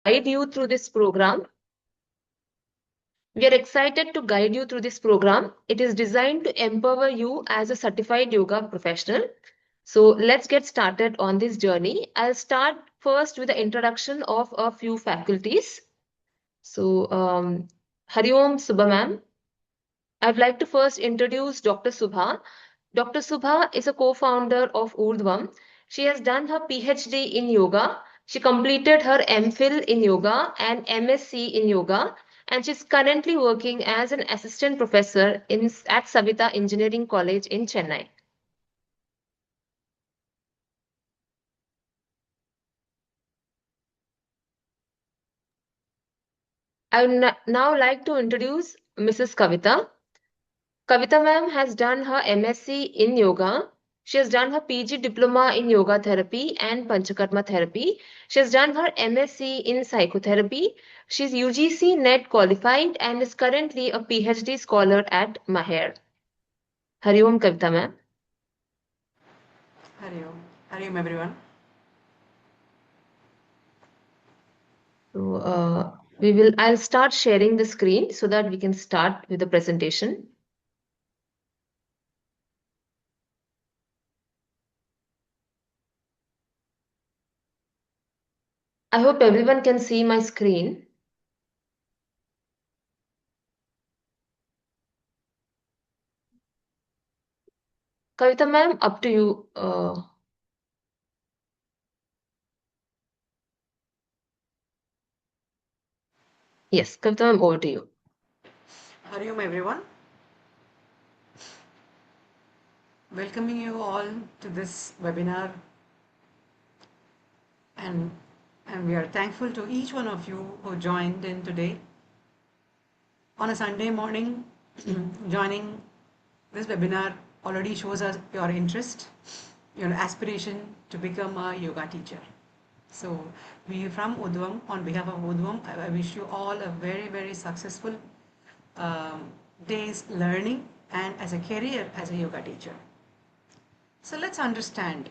guide you through this program. We are excited to guide you through this program. It is designed to empower you as a certified yoga professional. So let's get started on this journey. I'll start first with the introduction of a few faculties. So, Hari Om Subha ma'am. I'd like to first introduce Dr. Subha. Dr. Subha is a co-founder of Urdhvam. She has done her PhD in yoga. She completed her MPhil in yoga and MSc in yoga, and she's currently working as an assistant professor at Savita Engineering College in Chennai. I would now like to introduce Mrs. Kavita. Kavita ma'am has done her MSc in yoga. She has done her PG diploma in yoga therapy and Panchakarma therapy. She has done her MSc in psychotherapy. She's UGC NET qualified and is currently a PhD scholar at Maher. Hari Om Kavita ma'am. Hari Om. Hari Om, everyone. So, I'll start sharing the screen so that we can start with the presentation. I hope everyone can see my screen. Kavita ma'am, up to you. Yes, Kavita ma'am, over to you. Hari Om, everyone. Welcoming you all to this webinar, and we are thankful to each one of you who joined in today on a Sunday morning. Joining this webinar already shows us your interest, your aspiration to become a yoga teacher. So we from Urdhvam, on behalf of Urdhvam, I wish you all a very, very successful day's learning and as a career as a yoga teacher. So let's understand.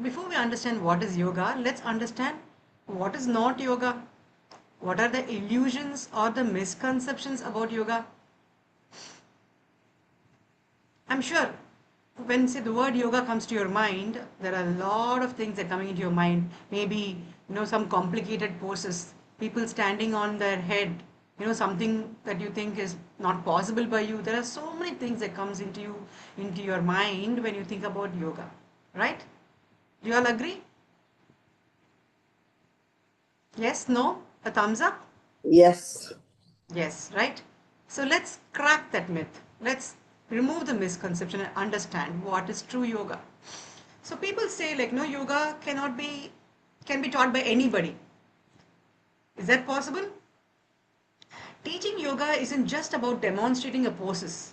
Before we understand what is yoga, let's understand what is not yoga. What are the illusions or the misconceptions about yoga? I'm sure when say the word yoga comes to your mind, there are a lot of things that are coming into your mind. Maybe some complicated poses, people standing on their head, something that you think is not possible by you. There are so many things that comes into your mind when you think about yoga, right? Do you all agree? Yes, no, a thumbs up? Yes. Yes, right? So let's crack that myth. Let's remove the misconception and understand what is true yoga. So people say like no, yoga can be taught by anybody. Is that possible? Teaching yoga isn't just about demonstrating a poses.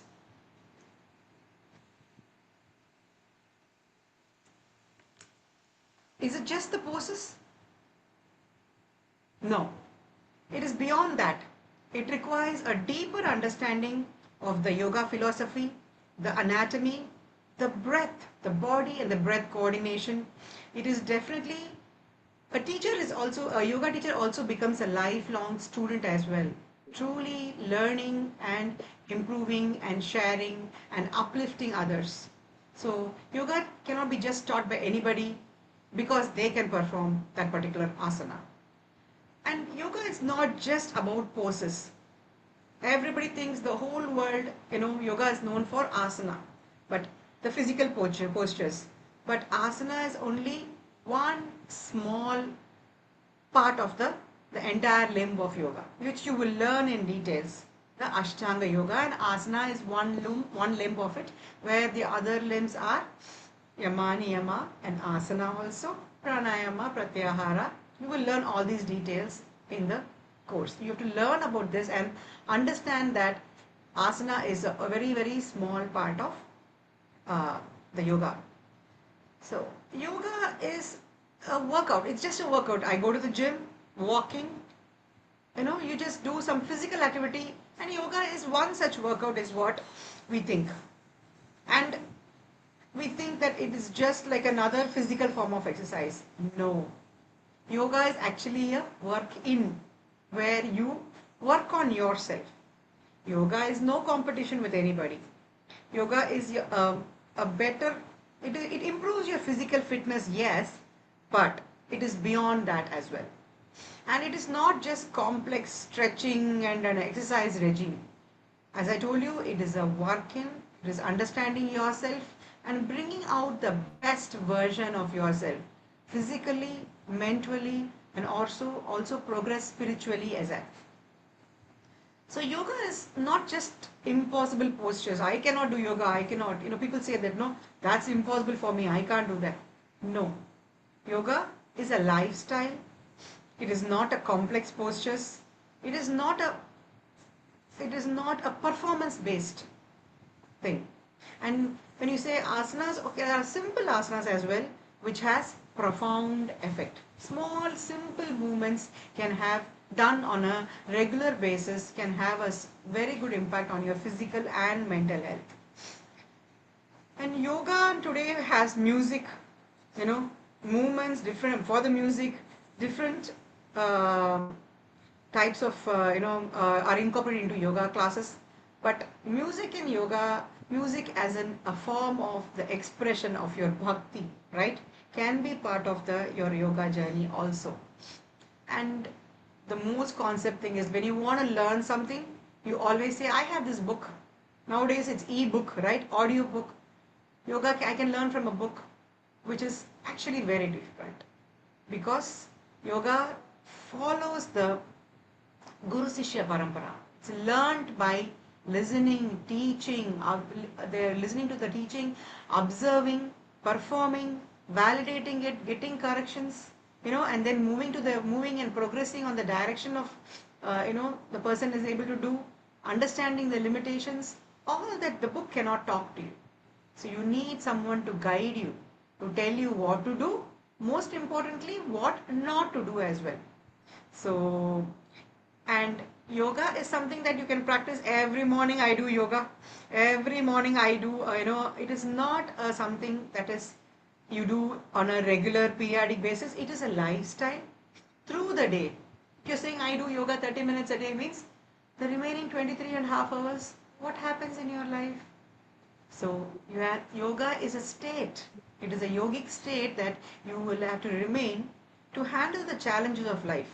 Is it just the poses? No. It is beyond that. It requires a deeper understanding of the yoga philosophy, the anatomy, the breath, the body and the breath coordination. It is definitely a yoga teacher also becomes a lifelong student as well. Truly learning and improving and sharing and uplifting others. So yoga cannot be just taught by anybody because they can perform that particular asana. And yoga is not just about poses. Everybody thinks the whole world, yoga is known for asana, but the physical postures. But asana is only one small part of the entire limb of yoga, which you will learn in details. The Ashtanga Yoga and asana is one limb of it, where the other limbs are yama, niyama, and asana also, pranayama, pratyahara. You will learn all these details in the course. You have to learn about this and understand that asana is a very, very small part of the yoga. So, yoga is a workout. It's just a workout. I go to the gym, walking, you just do some physical activity, and yoga is one such workout, is what we think. And we think that it is just like another physical form of exercise. No. Yoga is actually a work in where you work on yourself. Yoga is no competition with anybody. Yoga is a better, it improves your physical fitness, yes, but it is beyond that as well. And it is not just complex stretching and an exercise regime. As I told you, it is a work in, it is understanding yourself and bringing out the best version of yourself physically, mentally, and also progress spiritually as well. So yoga is not just impossible postures. I cannot do yoga. I cannot. People say that no, that's impossible for me. I can't do that. No. Yoga is a lifestyle. It is not a complex postures. It is not a performance based thing. And when you say asanas, okay, there are simple asanas as well, which has profound effect. Small, simple movements can have done on a regular basis can have a very good impact on your physical and mental health. And yoga today has music, you know, movements different for the music, different types of are incorporated into yoga classes. But music in yoga, music as a form of the expression of your bhakti, right, can be part of the your yoga journey also. And the most concept thing is when you want to learn something, you always say, I have this book. Nowadays it's e-book, right? Audio book. Yoga I can learn from a book, which is actually very different because yoga follows the Guru Sishya Parampara. It's learned by listening, teaching, they're listening to the teaching, observing, performing, validating it, getting corrections, and then moving and progressing on the direction of, the person is able to do, understanding the limitations, all that the book cannot talk to you. So you need someone to guide you, to tell you what to do, most importantly, what not to do as well. So, and yoga is something that you can practice every morning. I do yoga every morning. I do, it is not something that is you do on a regular periodic basis. It is a lifestyle through the day. If you're saying I do yoga 30 minutes a day means the remaining 23 and a half hours, what happens in your life? So yoga is a state. It is a yogic state that you will have to remain to handle the challenges of life.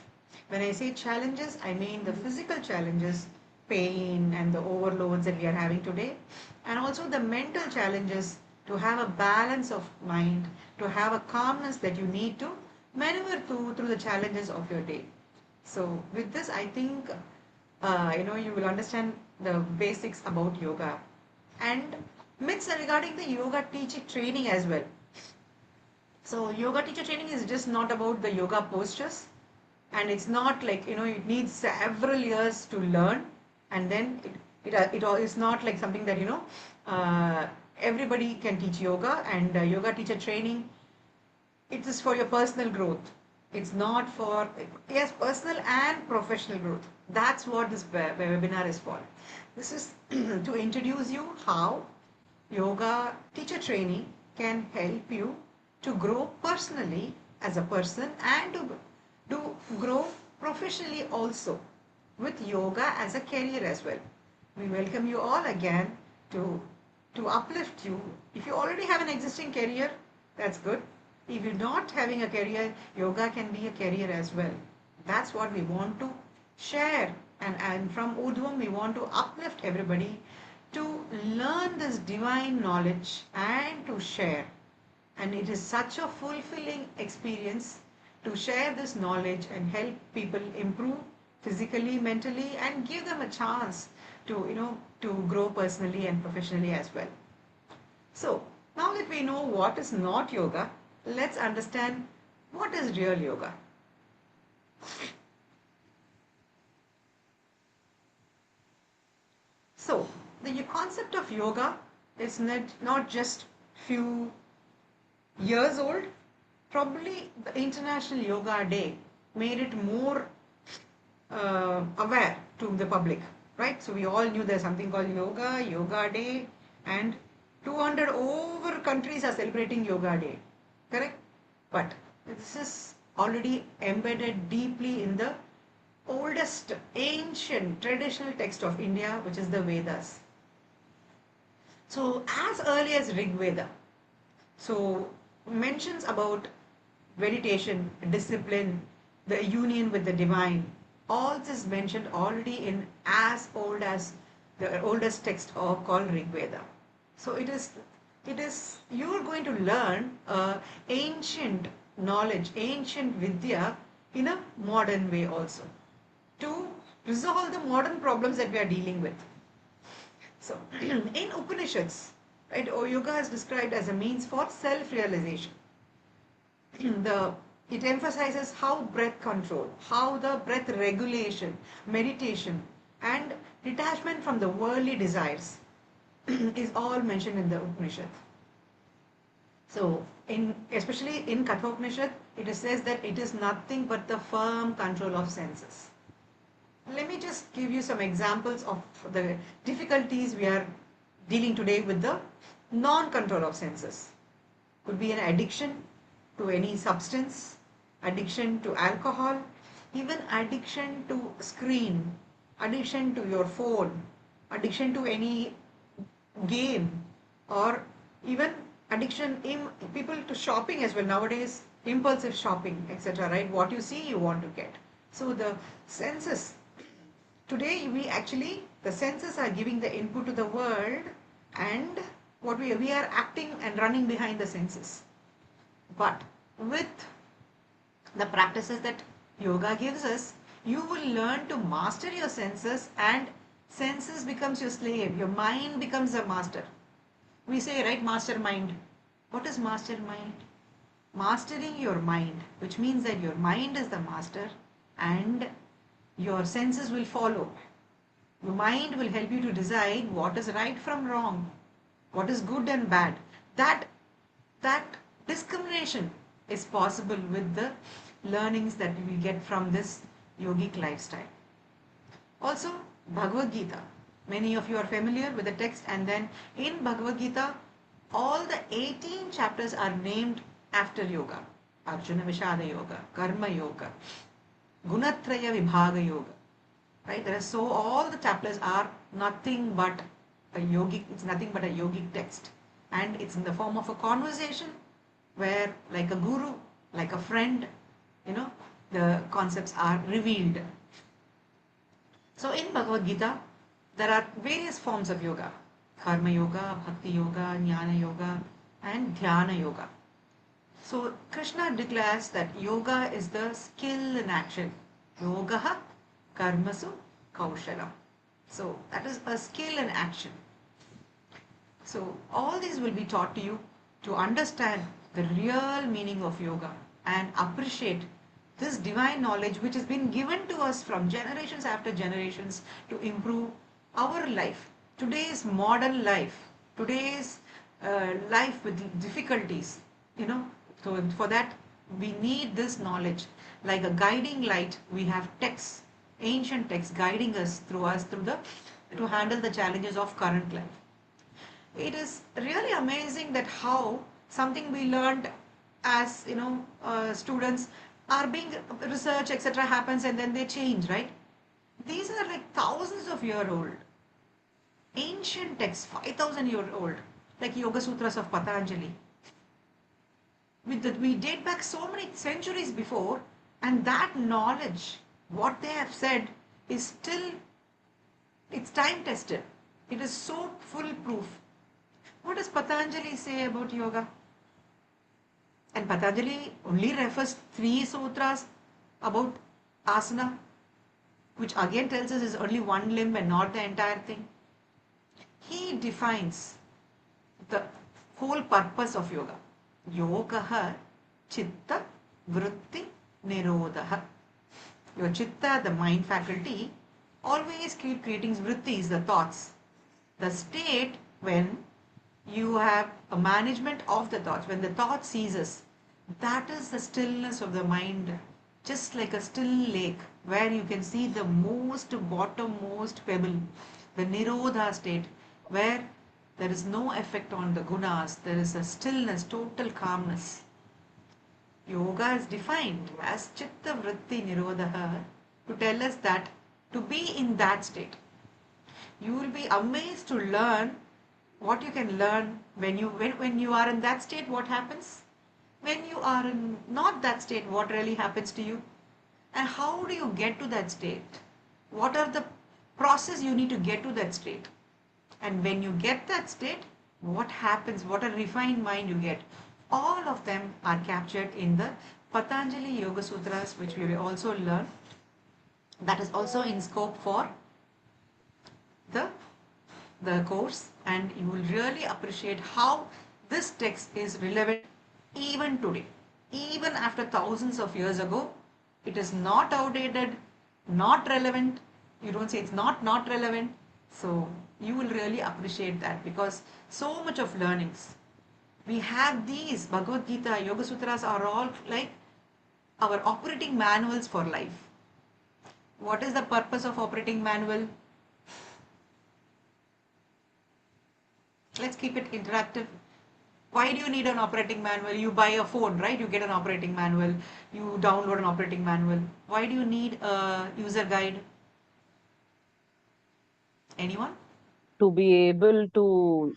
When I say challenges, I mean the physical challenges, pain and the overloads that we are having today, and also the mental challenges to have a balance of mind, to have a calmness that you need to maneuver through the challenges of your day. So with this, I think you will understand the basics about yoga and myths regarding the yoga teacher training as well. So yoga teacher training is just not about the yoga postures, and it's not like it needs several years to learn, and then it all is not like something that everybody can teach yoga. And yoga teacher training, it is for your personal growth. It's not for, yes, personal and professional growth. That's what this webinar is for. This is to introduce you how yoga teacher training can help you to grow personally as a person and to grow professionally also with yoga as a career as well. We welcome you all again to uplift you. If you already have an existing career, that's good. If you're not having a career, yoga can be a career as well. That's what we want to share. And from Udvam, we want to uplift everybody to learn this divine knowledge and to share. And it is such a fulfilling experience to share this knowledge and help people improve physically, mentally, and give them a chance to grow personally and professionally as well. So now that we know what is not yoga, let's understand what is real yoga. So the concept of yoga is not just few years old. Probably the International Yoga Day made it more aware to the public, right? So we all knew there's something called Yoga Day, and 200 over countries are celebrating Yoga Day, correct? But this is already embedded deeply in the oldest ancient traditional text of India, which is the Vedas. So as early as Rig Veda, so mentions about meditation, discipline, the union with the divine, all this mentioned already in as old as the oldest text of called Rig Veda. So it is you are going to learn ancient knowledge, ancient vidya in a modern way also to resolve the modern problems that we are dealing with. So, in Upanishads, right, yoga is described as a means for self-realization. the it emphasizes how breath control, how the breath regulation, meditation, and detachment from the worldly desires is all mentioned in the Upanishad. So, in especially in Kathopanishad, it says that it is nothing but the firm control of senses. Let me just give you some examples of the difficulties we are dealing today with the non-control of senses. Could be an addiction to any substance, addiction to alcohol, even addiction to screen, addiction to your phone, addiction to any game, or even addiction in people to shopping as well nowadays, impulsive shopping, etc. Right? What you see, you want to get. So the senses today we actually the senses are giving the input to the world, and what we are acting and running behind the senses. But with the practices that yoga gives us, you will learn to master your senses, and senses becomes your slave, your mind becomes a master. We say, right, mastermind. What is mastermind? Mastering your mind, which means that your mind is the master and your senses will follow. Your mind will help you to decide what is right from wrong, what is good and bad. That discrimination is possible with the learnings that we get from this yogic lifestyle. Also, Bhagavad Gita. Many of you are familiar with the text, and then in Bhagavad Gita, all the 18 chapters are named after yoga. Arjuna Vishada Yoga, Karma Yoga, Gunatraya Vibhaga Yoga. Right? There are so all the chapters are nothing but a yogic. It's nothing but a yogic text, and it's in the form of a conversation where, like a guru, like a friend, you know, the concepts are revealed. So in Bhagavad Gita, there are various forms of yoga: karma yoga, bhakti yoga, jnana yoga, and dhyana yoga. So Krishna declares that yoga is the skill in action. Yoga karmasu kaushalam. So that is a skill in action. So all these will be taught to you to understand the real meaning of yoga and appreciate this divine knowledge which has been given to us from generations after generations to improve our life. Today's modern life, today's life with difficulties, you know, so for that we need this knowledge. Like a guiding light, we have texts, ancient texts guiding us through the to handle the challenges of current life. It is really amazing that how something we learned as students are being research etc happens and then they change, right? These are like thousands of year old ancient texts, 5,000 year old, like Yoga Sutras of Patanjali. We date back so many centuries before, and that knowledge, what they have said, is still, it's time tested. It is so foolproof. What does Patanjali say about yoga? And Patanjali only refers 3 sutras about asana, which again tells us is only one limb and not the entire thing. He defines the whole purpose of yoga. Yogaha chitta vritti nirodha. Your chitta, the mind faculty, always keep creating vrittis, the thoughts. The state when you have a management of the thoughts, when the thought ceases, that is the stillness of the mind, just like a still lake where you can see the most bottommost pebble, the nirodha state, where there is no effect on the gunas, there is a stillness, total calmness. Yoga is defined as Chitta Vritti Nirodha to tell us that to be in that state. You will be amazed to learn what you can learn when you are in that state, what happens? When you are in not that state, what really happens to you? And how do you get to that state? What are the process you need to get to that state? And when you get that state, what happens? What a refined mind you get. All of them are captured in the Patanjali Yoga Sutras, which we will also learn. That is also in scope for the the course, and you will really appreciate how this text is relevant even today. Even after thousands of years ago, it is not outdated, not relevant. You don't say it's not relevant. So you will really appreciate that because so much of learnings. We have these Bhagavad Gita, Yoga Sutras are all like our operating manuals for life. What is the purpose of operating manual? Let's keep it interactive. Why do you need an operating manual? You buy a phone, right? You get an operating manual. You download an operating manual. Why do you need a user guide? Anyone? To be able to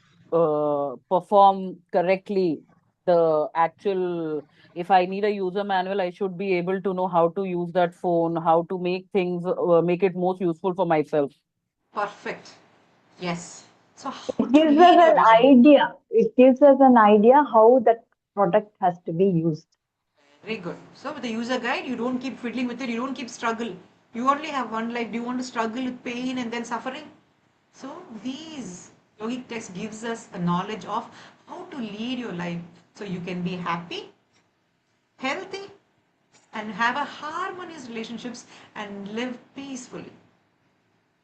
perform correctly the actual, if I need a user manual, I should be able to know how to use that phone, how to make things, make it most useful for myself. Perfect. Yes. So how It to gives us lead your an life? idea. It gives us an idea how that product has to be used. Very good. So with the user guide, you don't keep fiddling with it. You don't keep struggle. You only have one life. Do you want to struggle with pain and then suffering? So these yogic texts gives us a knowledge of how to lead your life so you can be happy, healthy, and have a harmonious relationships and live peacefully.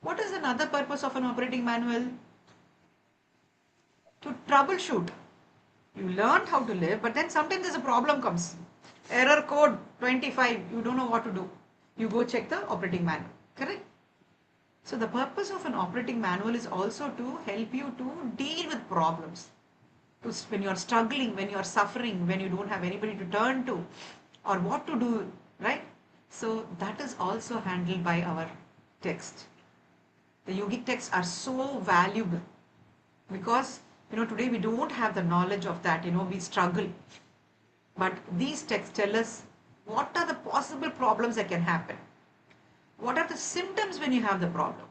What is another purpose of an operating manual? To troubleshoot. You learned how to live, but then sometimes there's a problem comes. Error code 25, you don't know what to do. You go check the operating manual. Correct? So the purpose of an operating manual is also to help you to deal with problems. When you're struggling, when you're suffering, when you don't have anybody to turn to, or what to do, right? So that is also handled by our text. The yogic texts are so valuable because today we don't have the knowledge of that. We struggle, but these texts tell us what are the possible problems that can happen, what are the symptoms when you have the problem,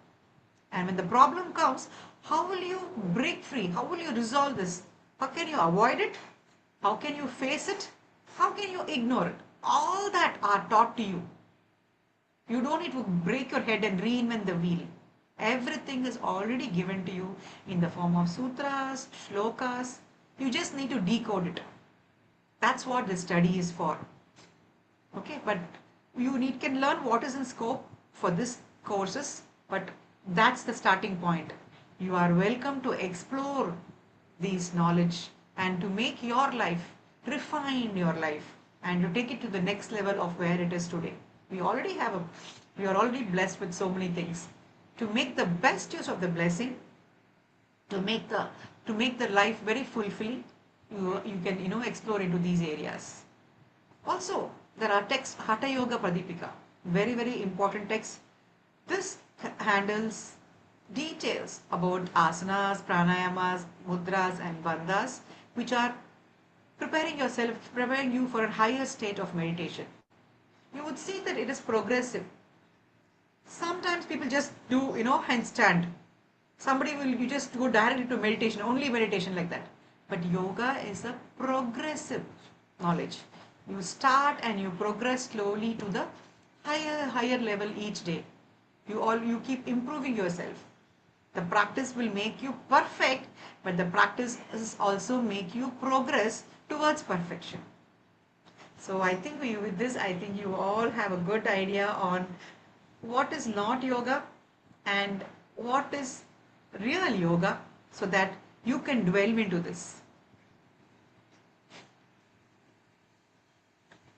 and when the problem comes, how will you break free, how will you resolve this, how can you avoid it, how can you face it, how can you ignore it. All that are taught to you. You don't need to break your head and reinvent the wheel. Everything is already given to you in the form of sutras, shlokas. You just need to decode it. That's what this study is for. Okay, but you can learn what is in scope for this courses, but that's the starting point. You are welcome to explore these knowledge and to make your life, refine your life, and to take it to the next level of where it is today. We are already blessed with so many things. To make the best use of the blessing, to make the life very fulfilling, you can explore into these areas. Also, there are texts, Hatha Yoga Pradipika, very, very important text. This handles details about asanas, pranayamas, mudras, and bandhas, which are preparing you for a higher state of meditation. You would see that it is progressive. Sometimes people just do, handstand. You just go directly to meditation, only meditation like that. But yoga is a progressive knowledge. You start and you progress slowly to the higher level each day. You keep improving yourself. The practice will make you perfect, but the practice is also make you progress towards perfection. So I think with this, I think you all have a good idea on what is not yoga and what is real yoga so that you can delve into this.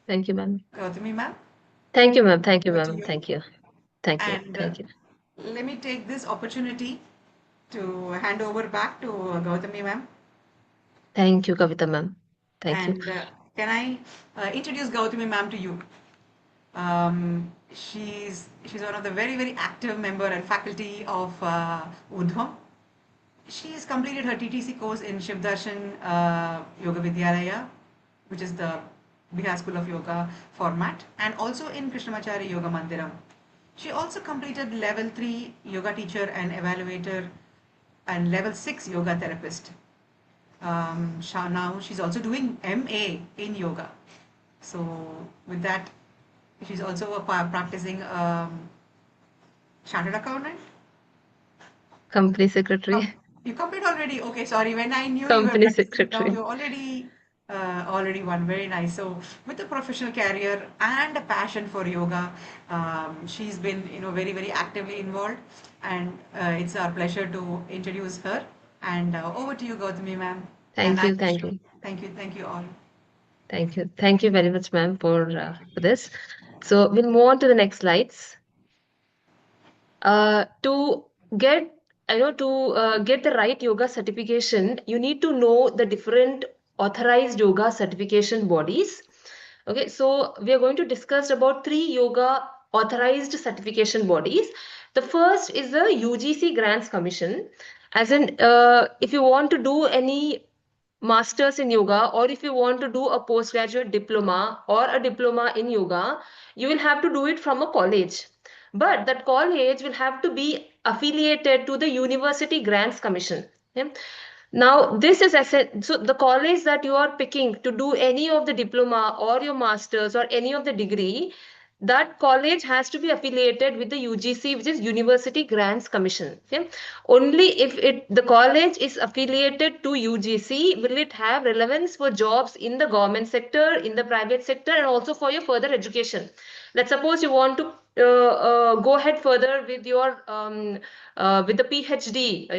Thank you, ma'am. Gautami ma'am? Thank you, ma'am. Thank you, Over to ma'am. you. Thank you. Thank you. And Thank you. let me take this opportunity to hand over back to Gautami ma'am. Thank you, Kavita, ma'am. Thank you. And Can I introduce Gautami ma'am to you? She's one of the very active member and faculty of Udham. She has completed her TTC course in Shiv Darshan Yoga Vidyalaya, which is the Bihar School of Yoga format, and also in Krishnamacharya Yoga Mandiram. She also completed level 3 yoga teacher and evaluator and level 6 yoga therapist. Now she's also doing MA in yoga. So with that, she's also a practicing chartered accountant. Company secretary. You complete already? Okay, sorry. When I knew you were Company practicing, now secretary. you already one. Very nice. So with a professional career and a passion for yoga, she's been very actively involved, and it's our pleasure to introduce her. And over to you, Gautami ma'am. And Thank you, thank you, thank you all. thank you very much, ma'am, for this. So we'll move on to the next slides. To get get the right yoga certification, you need to know the different authorized yoga certification bodies. Okay, so we are going to discuss about 3 yoga authorized certification bodies. The first is the UGC Grants Commission. As in, if you want to do any masters in yoga, or if you want to do a postgraduate diploma or a diploma in yoga, you will have to do it from a college. But that college will have to be affiliated to the University Grants Commission. Okay? Now, this is so the college that you are picking to do any of the diploma or your masters or any of the degree, that college has to be affiliated with the UGC, which is University Grants Commission. Okay? Only if the college is affiliated to UGC will it have relevance for jobs in the government sector, in the private sector, and also for your further education. Let's suppose you want to go ahead further with your with the PhD,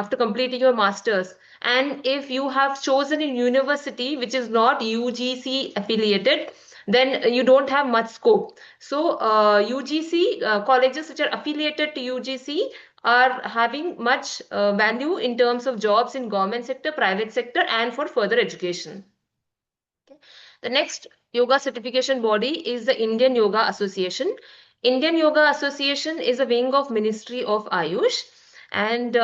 after completing your masters. And if you have chosen a university which is not UGC affiliated, then you don't have much scope. So UGC colleges which are affiliated to UGC are having much value in terms of jobs in government sector, private sector, and for further education. Okay. The next yoga certification body is the Indian Yoga Association. Indian Yoga Association is a wing of Ministry of Ayush, and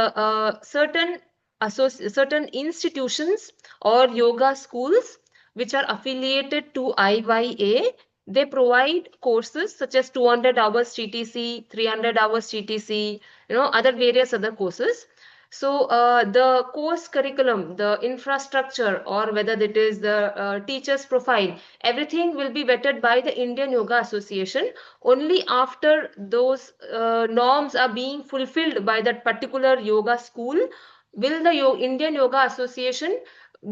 certain institutions or yoga schools which are affiliated to IYA, they provide courses such as 200 hours TTC, 300 hours TTC, other various other courses. So the course curriculum, the infrastructure, or whether it is the teacher's profile, everything will be vetted by the Indian Yoga Association. Only after those norms are being fulfilled by that particular yoga school will the Indian Yoga Association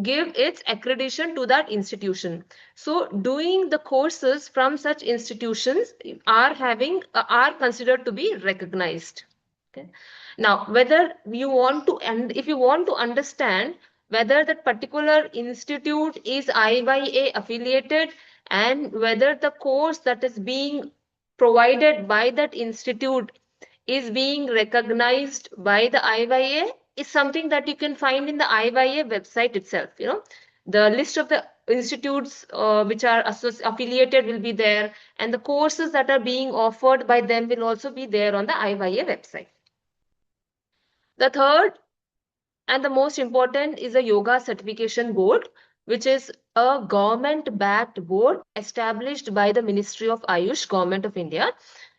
give its accreditation to that institution. So doing the courses from such institutions are considered to be recognized. Okay. Now, whether you want to, and if you want to understand whether that particular institute is IYA affiliated and whether the course that is being provided by that institute is being recognized by the IYA, is something that you can find in the IYA website itself. The list of the institutes which are affiliated will be there, and the courses that are being offered by them will also be there on the IYA website. The third and the most important is a Yoga Certification Board, which is a government-backed board established by the Ministry of Ayush, Government of India.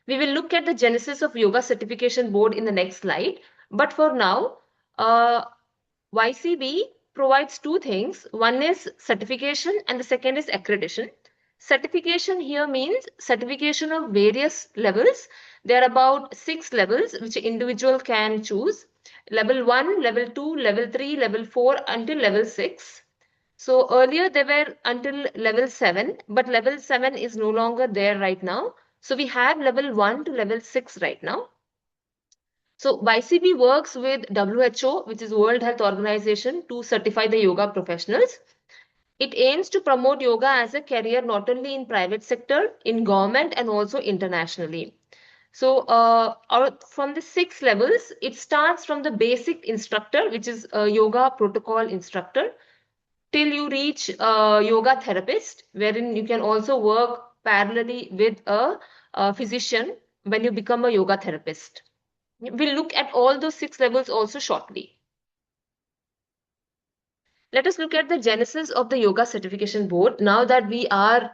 We will look at the genesis of Yoga Certification Board in the next slide. But for now, YCB provides 2 things. One is certification and the second is accreditation. Certification here means certification of various levels. There are about 6 levels which an individual can choose. Level 1, level 2, level 3, level 4 until level 6. So earlier they were until level 7, but level 7 is no longer there right now. So we have level 1 to level 6 right now. So YCB works with WHO, which is World Health Organization, to certify the yoga professionals. It aims to promote yoga as a career not only in private sector, in government, and also internationally. So from the 6 levels, it starts from the basic instructor, which is a yoga protocol instructor. till you reach a yoga therapist, wherein you can also work parallelly with a physician when you become a yoga therapist. We'll look at all those 6 levels also shortly. Let us look at the genesis of the Yoga Certification Board. Now that we are,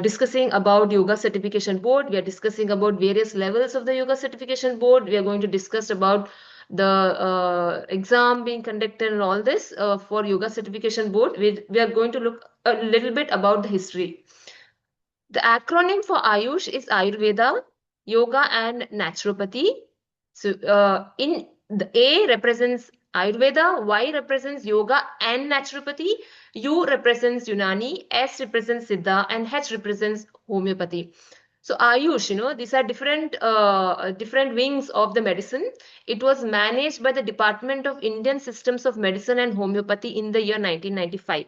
discussing about Yoga Certification Board, we are discussing about various levels of the Yoga Certification Board. We are going to discuss about the exam being conducted and all this for Yoga Certification Board. We are going to look a little bit about the history. The acronym for Ayush is Ayurveda, Yoga, and Naturopathy. So, in the A represents Ayurveda, Y represents Yoga and Naturopathy, U represents Unani, S represents Siddha, and H represents Homeopathy. So Ayush, these are different wings of the medicine. It was managed by the Department of Indian Systems of Medicine and Homeopathy in the year 1995.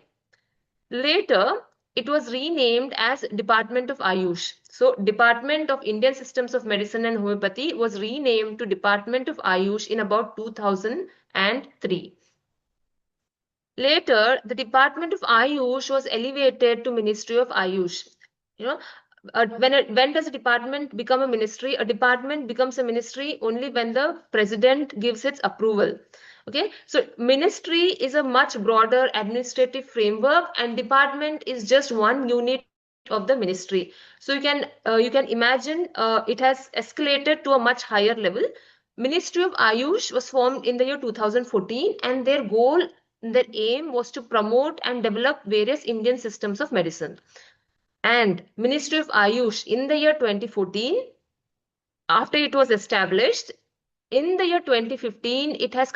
Later, it was renamed as Department of Ayush. So, Department of Indian Systems of Medicine and Homeopathy was renamed to Department of Ayush in about 2003. Later, the Department of Ayush was elevated to Ministry of Ayush. When does a department become a ministry? A department becomes a ministry only when the president gives its approval. Okay, so ministry is a much broader administrative framework, and department is just one unit of the ministry. So you can imagine it has escalated to a much higher level. Ministry of Ayush was formed in the year 2014, and their aim was to promote and develop various Indian systems of medicine. And Ministry of Ayush in the year 2014, after it was established, in the year 2015, it has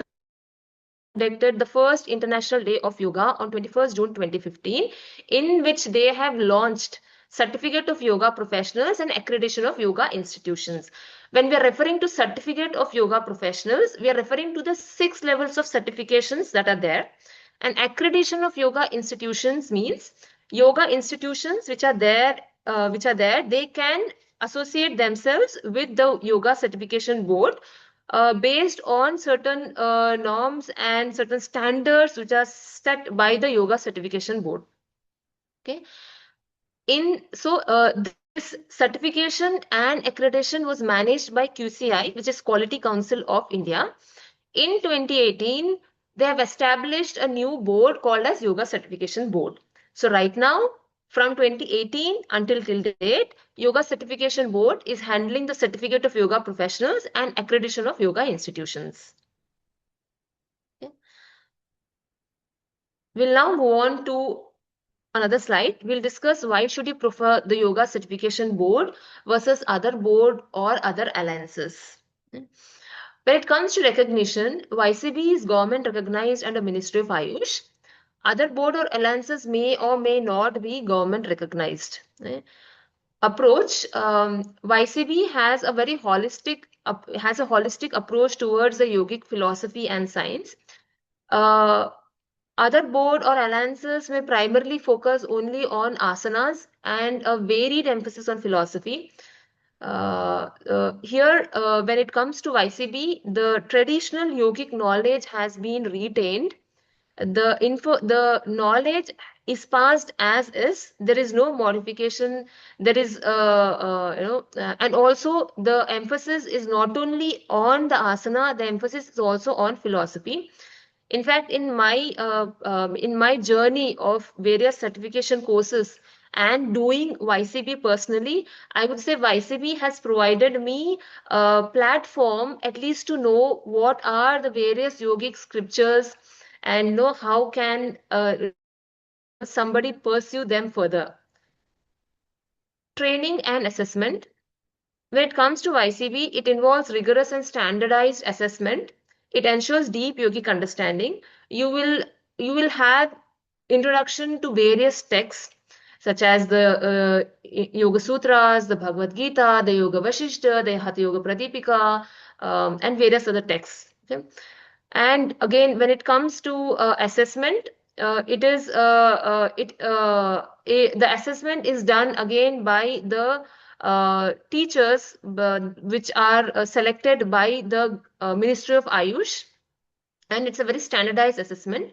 conducted the first International Day of Yoga on 21st June 2015, in which they have launched Certificate of Yoga Professionals and Accreditation of Yoga Institutions. When we are referring to Certificate of Yoga Professionals, we are referring to the 6 levels of certifications that are there. And Accreditation of Yoga Institutions means yoga institutions which are there, they can associate themselves with the Yoga Certification Board based on certain norms and certain standards which are set by the Yoga Certification Board. Okay. This certification and accreditation was managed by QCI, which is Quality Council of India. In 2018, they have established a new board called as Yoga Certification Board. So right now, from 2018 until till date, Yoga Certification Board is handling the Certificate of Yoga Professionals and Accreditation of Yoga Institutions. Okay. We'll now move on to another slide. We'll discuss why should you prefer the Yoga Certification Board versus other board or other alliances. When it comes to recognition, YCB is government recognized under Ministry of Ayush. Other board or alliances may or may not be government recognized. Approach, YCB has a very holistic approach towards the yogic philosophy and science. Other board or alliances may primarily focus only on asanas and a varied emphasis on philosophy. Here, when it comes to YCB, the traditional yogic knowledge has been retained. The knowledge is passed as is. There is no modification. There is, and also the emphasis is not only on the asana. The emphasis is also on philosophy. In fact, in my journey of various certification courses and doing YCB personally, I would say YCB has provided me a platform at least to know what are the various yogic scriptures and know how can somebody pursue them further. Training and assessment. When it comes to YCB, it involves rigorous and standardized assessment. It ensures deep yogic understanding. You will have introduction to various texts such as the Yoga Sutras, the Bhagavad Gita, the Yoga Vashishta, the Hatha Yoga Pradipika, and various other texts. Okay? And again, when it comes to assessment, the assessment is done again by the teachers which are selected by the Ministry of Ayush, and it's a very standardized assessment.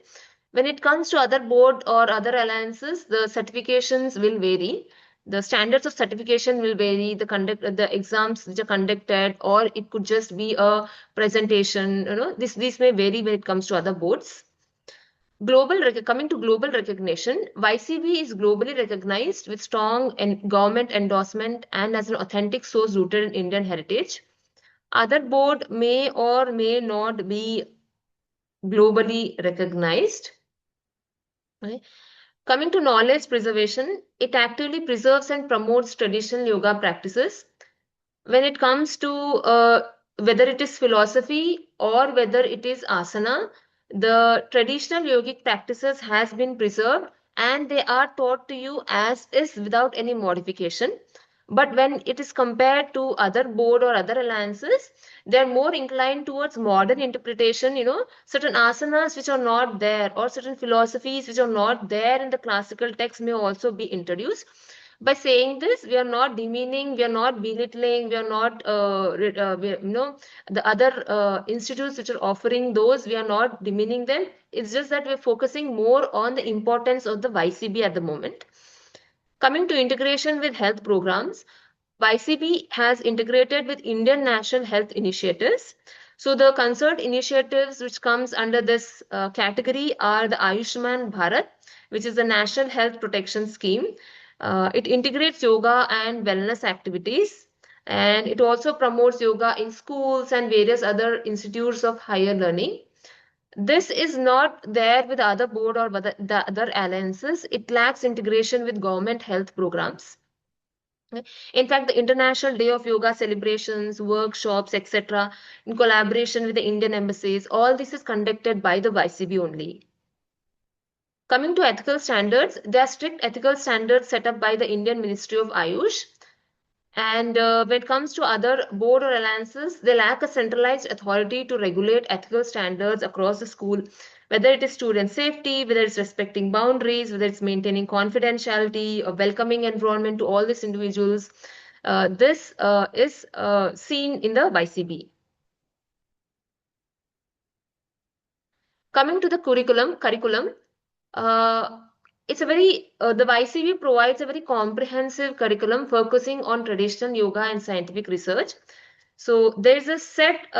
When it comes to other board or other alliances, the certifications will vary. The standards of certification will vary, the exams which are conducted, or it could just be a presentation, these may vary when it comes to other boards. Coming to global recognition, YCB is globally recognized with strong government endorsement and as an authentic source rooted in Indian heritage. Other board may or may not be globally recognized. Okay. Coming to knowledge preservation, it actively preserves and promotes traditional yoga practices. When it comes to whether it is philosophy or whether it is asana, the traditional yogic practices has been preserved and they are taught to you as is without any modification. But when it is compared to other board or other alliances, they're more inclined towards modern interpretation, certain asanas which are not there or certain philosophies which are not there in the classical text may also be introduced. By saying this, we are not demeaning, we are not belittling, we are not, the other institutes which are offering those, we are not demeaning them. It's just that we're focusing more on the importance of the YCB at the moment. Coming to integration with health programs, YCB has integrated with Indian national health initiatives. So the concerned initiatives which comes under this category are the Ayushman Bharat, which is the National Health Protection Scheme. It integrates yoga and wellness activities, and it also promotes yoga in schools and various other institutes of higher learning. This is not there with the other board or the other alliances. It lacks integration with government health programs. In fact, the International Day of Yoga celebrations, workshops, etc., in collaboration with the Indian embassies, all this is conducted by the YCB only. Coming to ethical standards, there are strict ethical standards set up by the Indian Ministry of Ayush. And when it comes to other board or alliances, they lack a centralized authority to regulate ethical standards across the school, whether it is student safety, whether it's respecting boundaries, whether it's maintaining confidentiality, a welcoming environment to all these individuals. This is seen in the YCB. Coming to the curriculum, it's a very the YCB provides a very comprehensive curriculum focusing on traditional yoga and scientific research. So there is a set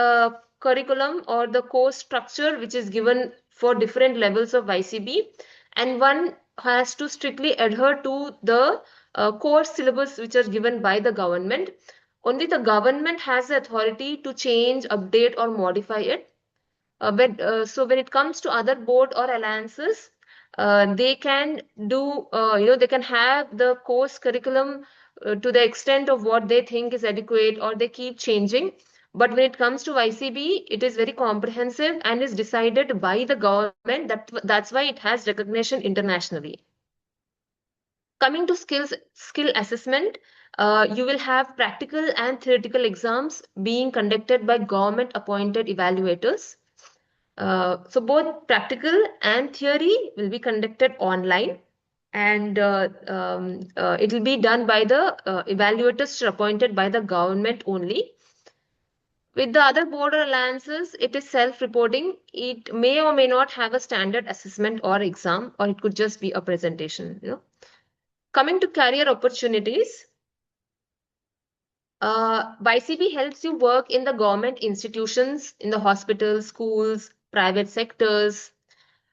curriculum or the course structure which is given for different levels of YCB, and one has to strictly adhere to the course syllabus which are given by the government. Only the government has the authority to change, update, or modify it. So when it comes to other board or alliances, they can do, they can have the course curriculum to the extent of what they think is adequate, or they keep changing. But when it comes to YCB, it is very comprehensive and is decided by the government. That's why it has recognition internationally. Coming to skill assessment, you will have practical and theoretical exams being conducted by government appointed evaluators. So both practical and theory will be conducted online, and it will be done by the evaluators appointed by the government only. With the other border alliances, it is self-reporting. It may or may not have a standard assessment or exam, or it could just be a presentation. Coming to career opportunities, YCB helps you work in the government institutions, in the hospitals, schools, private sectors.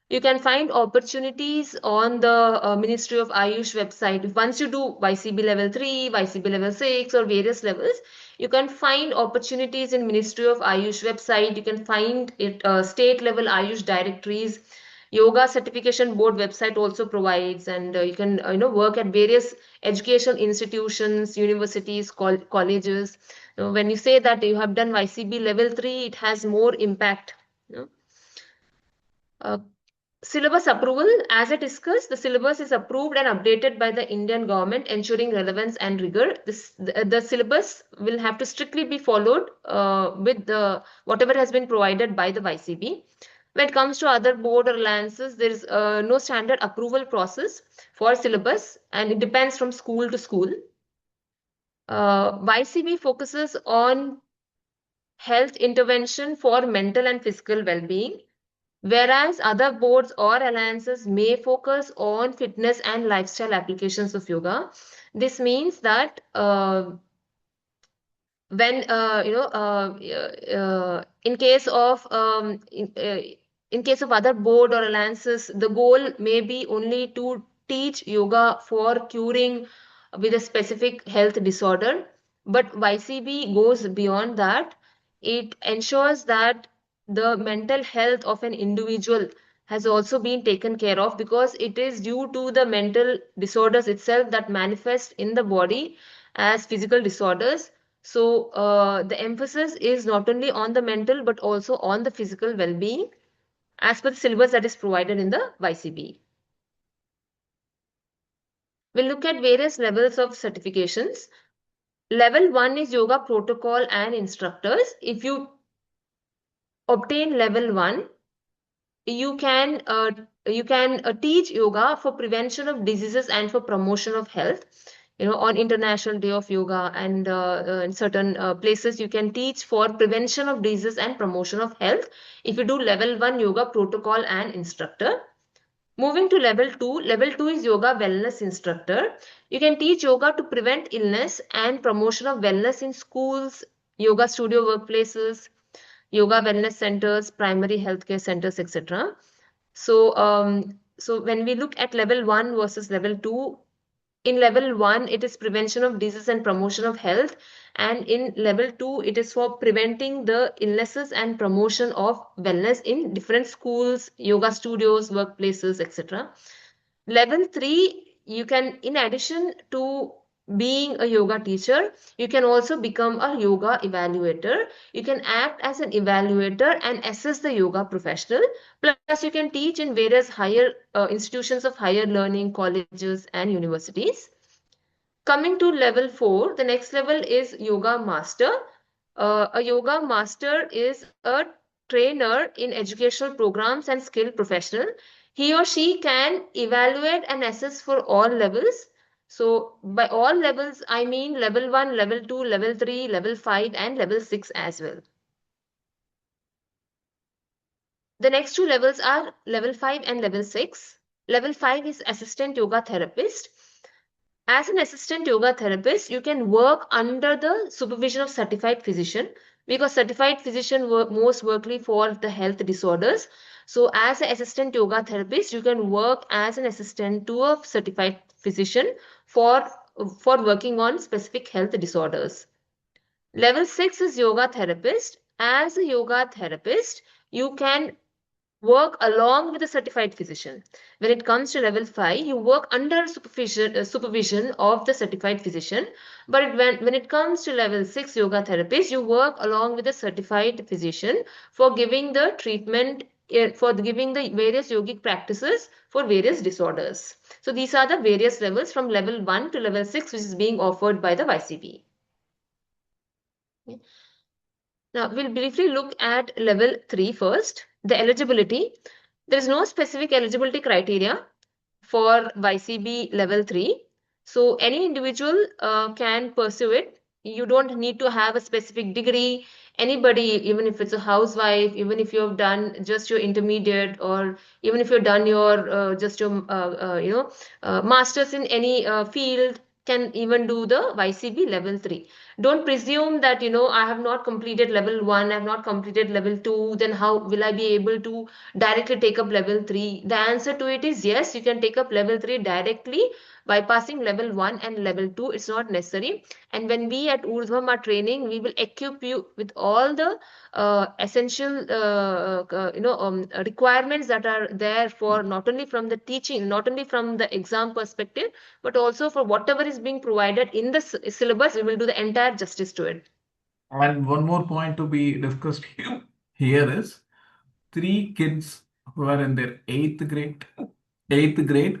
You can find opportunities on the Ministry of Ayush website. Once you do YCB level 3, YCB level 6 or various levels, you can find opportunities in Ministry of Ayush website. You can find it state level Ayush directories. Yoga certification board website also provides, and you can work at various educational institutions, universities, colleges. When you say that you have done YCB level 3, it has more impact. Syllabus approval, as I discussed, the syllabus is approved and updated by the Indian government, ensuring relevance and rigor. The syllabus will have to strictly be followed with whatever has been provided by the YCB. When it comes to other board or alliances, there is no standard approval process for syllabus, and it depends from school to school. YCB focuses on health intervention for mental and physical well-being, whereas other boards or alliances may focus on fitness and lifestyle applications of yoga. This means that when in case of other board or alliances, the goal may be only to teach yoga for curing with a specific health disorder, but YCB goes beyond that. It ensures that the mental health of an individual has also been taken care of, because it is due to the mental disorders itself that manifest in the body as physical disorders. So the emphasis is not only on the mental but also on the physical well-being as per the syllabus that is provided in the YCB. We'll look at various levels of certifications. Level 1 is yoga protocol and instructors. If you obtain level 1, you can teach yoga for prevention of diseases and for promotion of health. On International Day of Yoga and in certain places, you can teach for prevention of disease and promotion of health if you do level 1 yoga protocol and instructor. Moving to level 2 is yoga wellness instructor. You can teach yoga to prevent illness and promotion of wellness in schools, yoga studio workplaces, yoga wellness centers, primary healthcare centers, etc. So when we look at level 1 versus level 2, in level 1, it is prevention of disease and promotion of health. And in level 2, it is for preventing the illnesses and promotion of wellness in different schools, yoga studios, workplaces, etc. Level 3, you can, in addition to being a yoga teacher, you can also become a yoga evaluator. You can act as an evaluator and assess the yoga professional. Plus, you can teach in various higher institutions of higher learning, colleges and universities. Coming to level 4, the next level is yoga master. A yoga master is a trainer in educational programs and skilled professional. He or she can evaluate and assess for all levels. So by all levels, I mean level 1, level 2, level 3, level 5 and level 6 as well. The next two levels are level 5 and level 6. Level 5 is assistant yoga therapist. As an assistant yoga therapist, you can work under the supervision of certified physician, because certified physician work most workly for the health disorders. So as an assistant yoga therapist, you can work as an assistant to a certified physician for working on specific health disorders. Level 6 is yoga therapist. As a yoga therapist, you can work along with a certified physician. When it comes to level 5, you work under supervision of the certified physician. But when it comes to level 6 yoga therapist, you work along with a certified physician for giving the treatment, for giving the various yogic practices for various disorders. So these are the various levels from level 1 to level 6, which is being offered by the YCB. Now, we'll briefly look at level 3 first, the eligibility. There is no specific eligibility criteria for YCB level 3. So any individual can pursue it. You don't need to have a specific degree. Anybody, even if it's a housewife, even if you've done just your intermediate, or even if you've done your just your masters in any field, can even do the YCB level 3. Don't presume that, I have not completed level 1, I have not completed level 2, then how will I be able to directly take up level 3? The answer to it is yes, you can take up level 3 directly, bypassing level 1 and level 2. It's not necessary. And when we at Urdhvam are training, we will equip you with all the essential requirements that are there for not only from the teaching, not only from the exam perspective, but also for whatever is being provided in the syllabus. We will do the entire justice to it. And one more point to be discussed here is 3 kids who are in their 8th grade,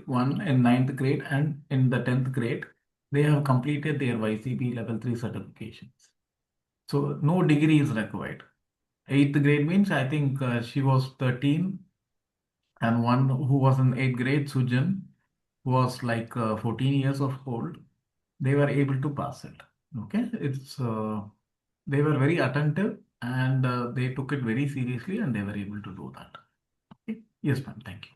one in 9th grade, and in the 10th grade, they have completed their YCB level 3 certifications. So no degree is required. 8th grade means I think she was 13, and one who was in 8th grade, Sujan, who was like 14 years of old, they were able to pass it. Okay, they were very attentive, and they took it very seriously, and they were able to do that. Yes, ma'am. Thank you.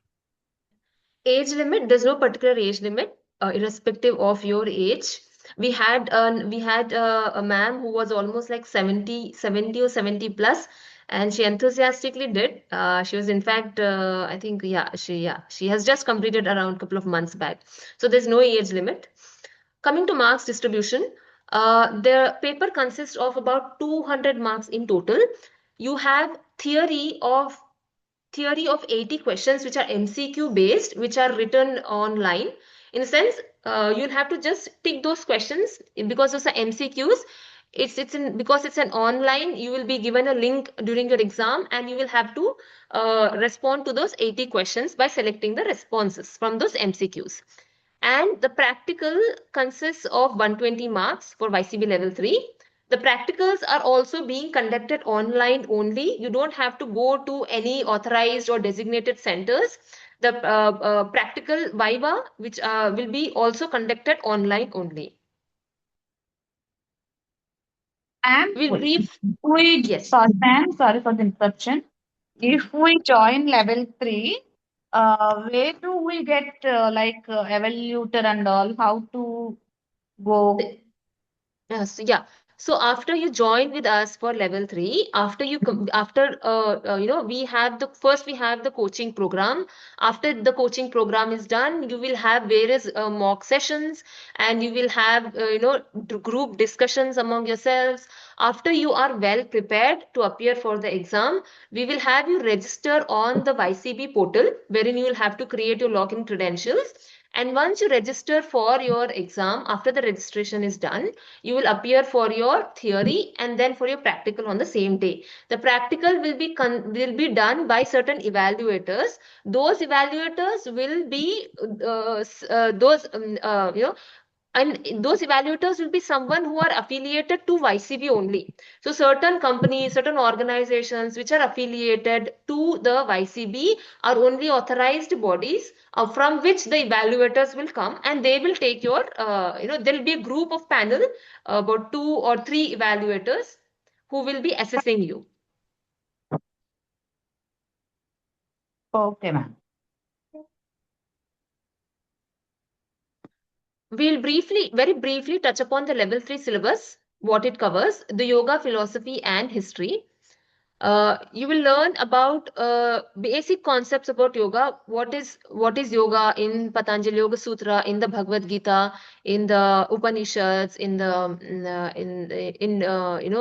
Age limit, there's no particular age limit, irrespective of your age. We had a ma'am who was almost like 70 or 70 plus, and she enthusiastically did. She was in fact, I think, she has just completed around a couple of months back. So there's no age limit. Coming to marks distribution, the paper consists of about 200 marks in total. You have theory of 80 questions which are MCQ based, which are written online. In a sense, you'll have to just tick those questions because those are MCQs. Because it's an online, you will be given a link during your exam, and you will have to respond to those 80 questions by selecting the responses from those MCQs. And the practical consists of 120 marks for YCB level 3. The practicals are also being conducted online only. You don't have to go to any authorized or designated centers. The practical Viva, which will be also conducted online only. And We'll brief. Yes. sorry, ma'am, sorry for the interruption. If we join level 3, where do we get evaluator and all? How to go? Yes, yeah. So after you join with us for level 3, after you we have the coaching program. After the coaching program is done, you will have various mock sessions, and you will have group discussions among yourselves. After you are well prepared to appear for the exam, we will have you register on the YCB portal, wherein you will have to create your login credentials. And once you register for your exam, after the registration is done, you will appear for your theory and then for your practical on the same day. The practical will be done by certain evaluators. Those evaluators will be and those evaluators will be someone who are affiliated to YCB only. So certain companies, certain organizations which are affiliated to the YCB are only authorized bodies from which the evaluators will come, and they will take your, there will be a group of panel, about 2 or 3 evaluators who will be assessing you. Okay, ma'am. We'll very briefly touch upon the level 3 syllabus, what it covers, the yoga philosophy and history. You will learn about basic concepts about yoga. What is yoga in Patanjali Yoga Sutra, in the Bhagavad Gita, in the Upanishads, in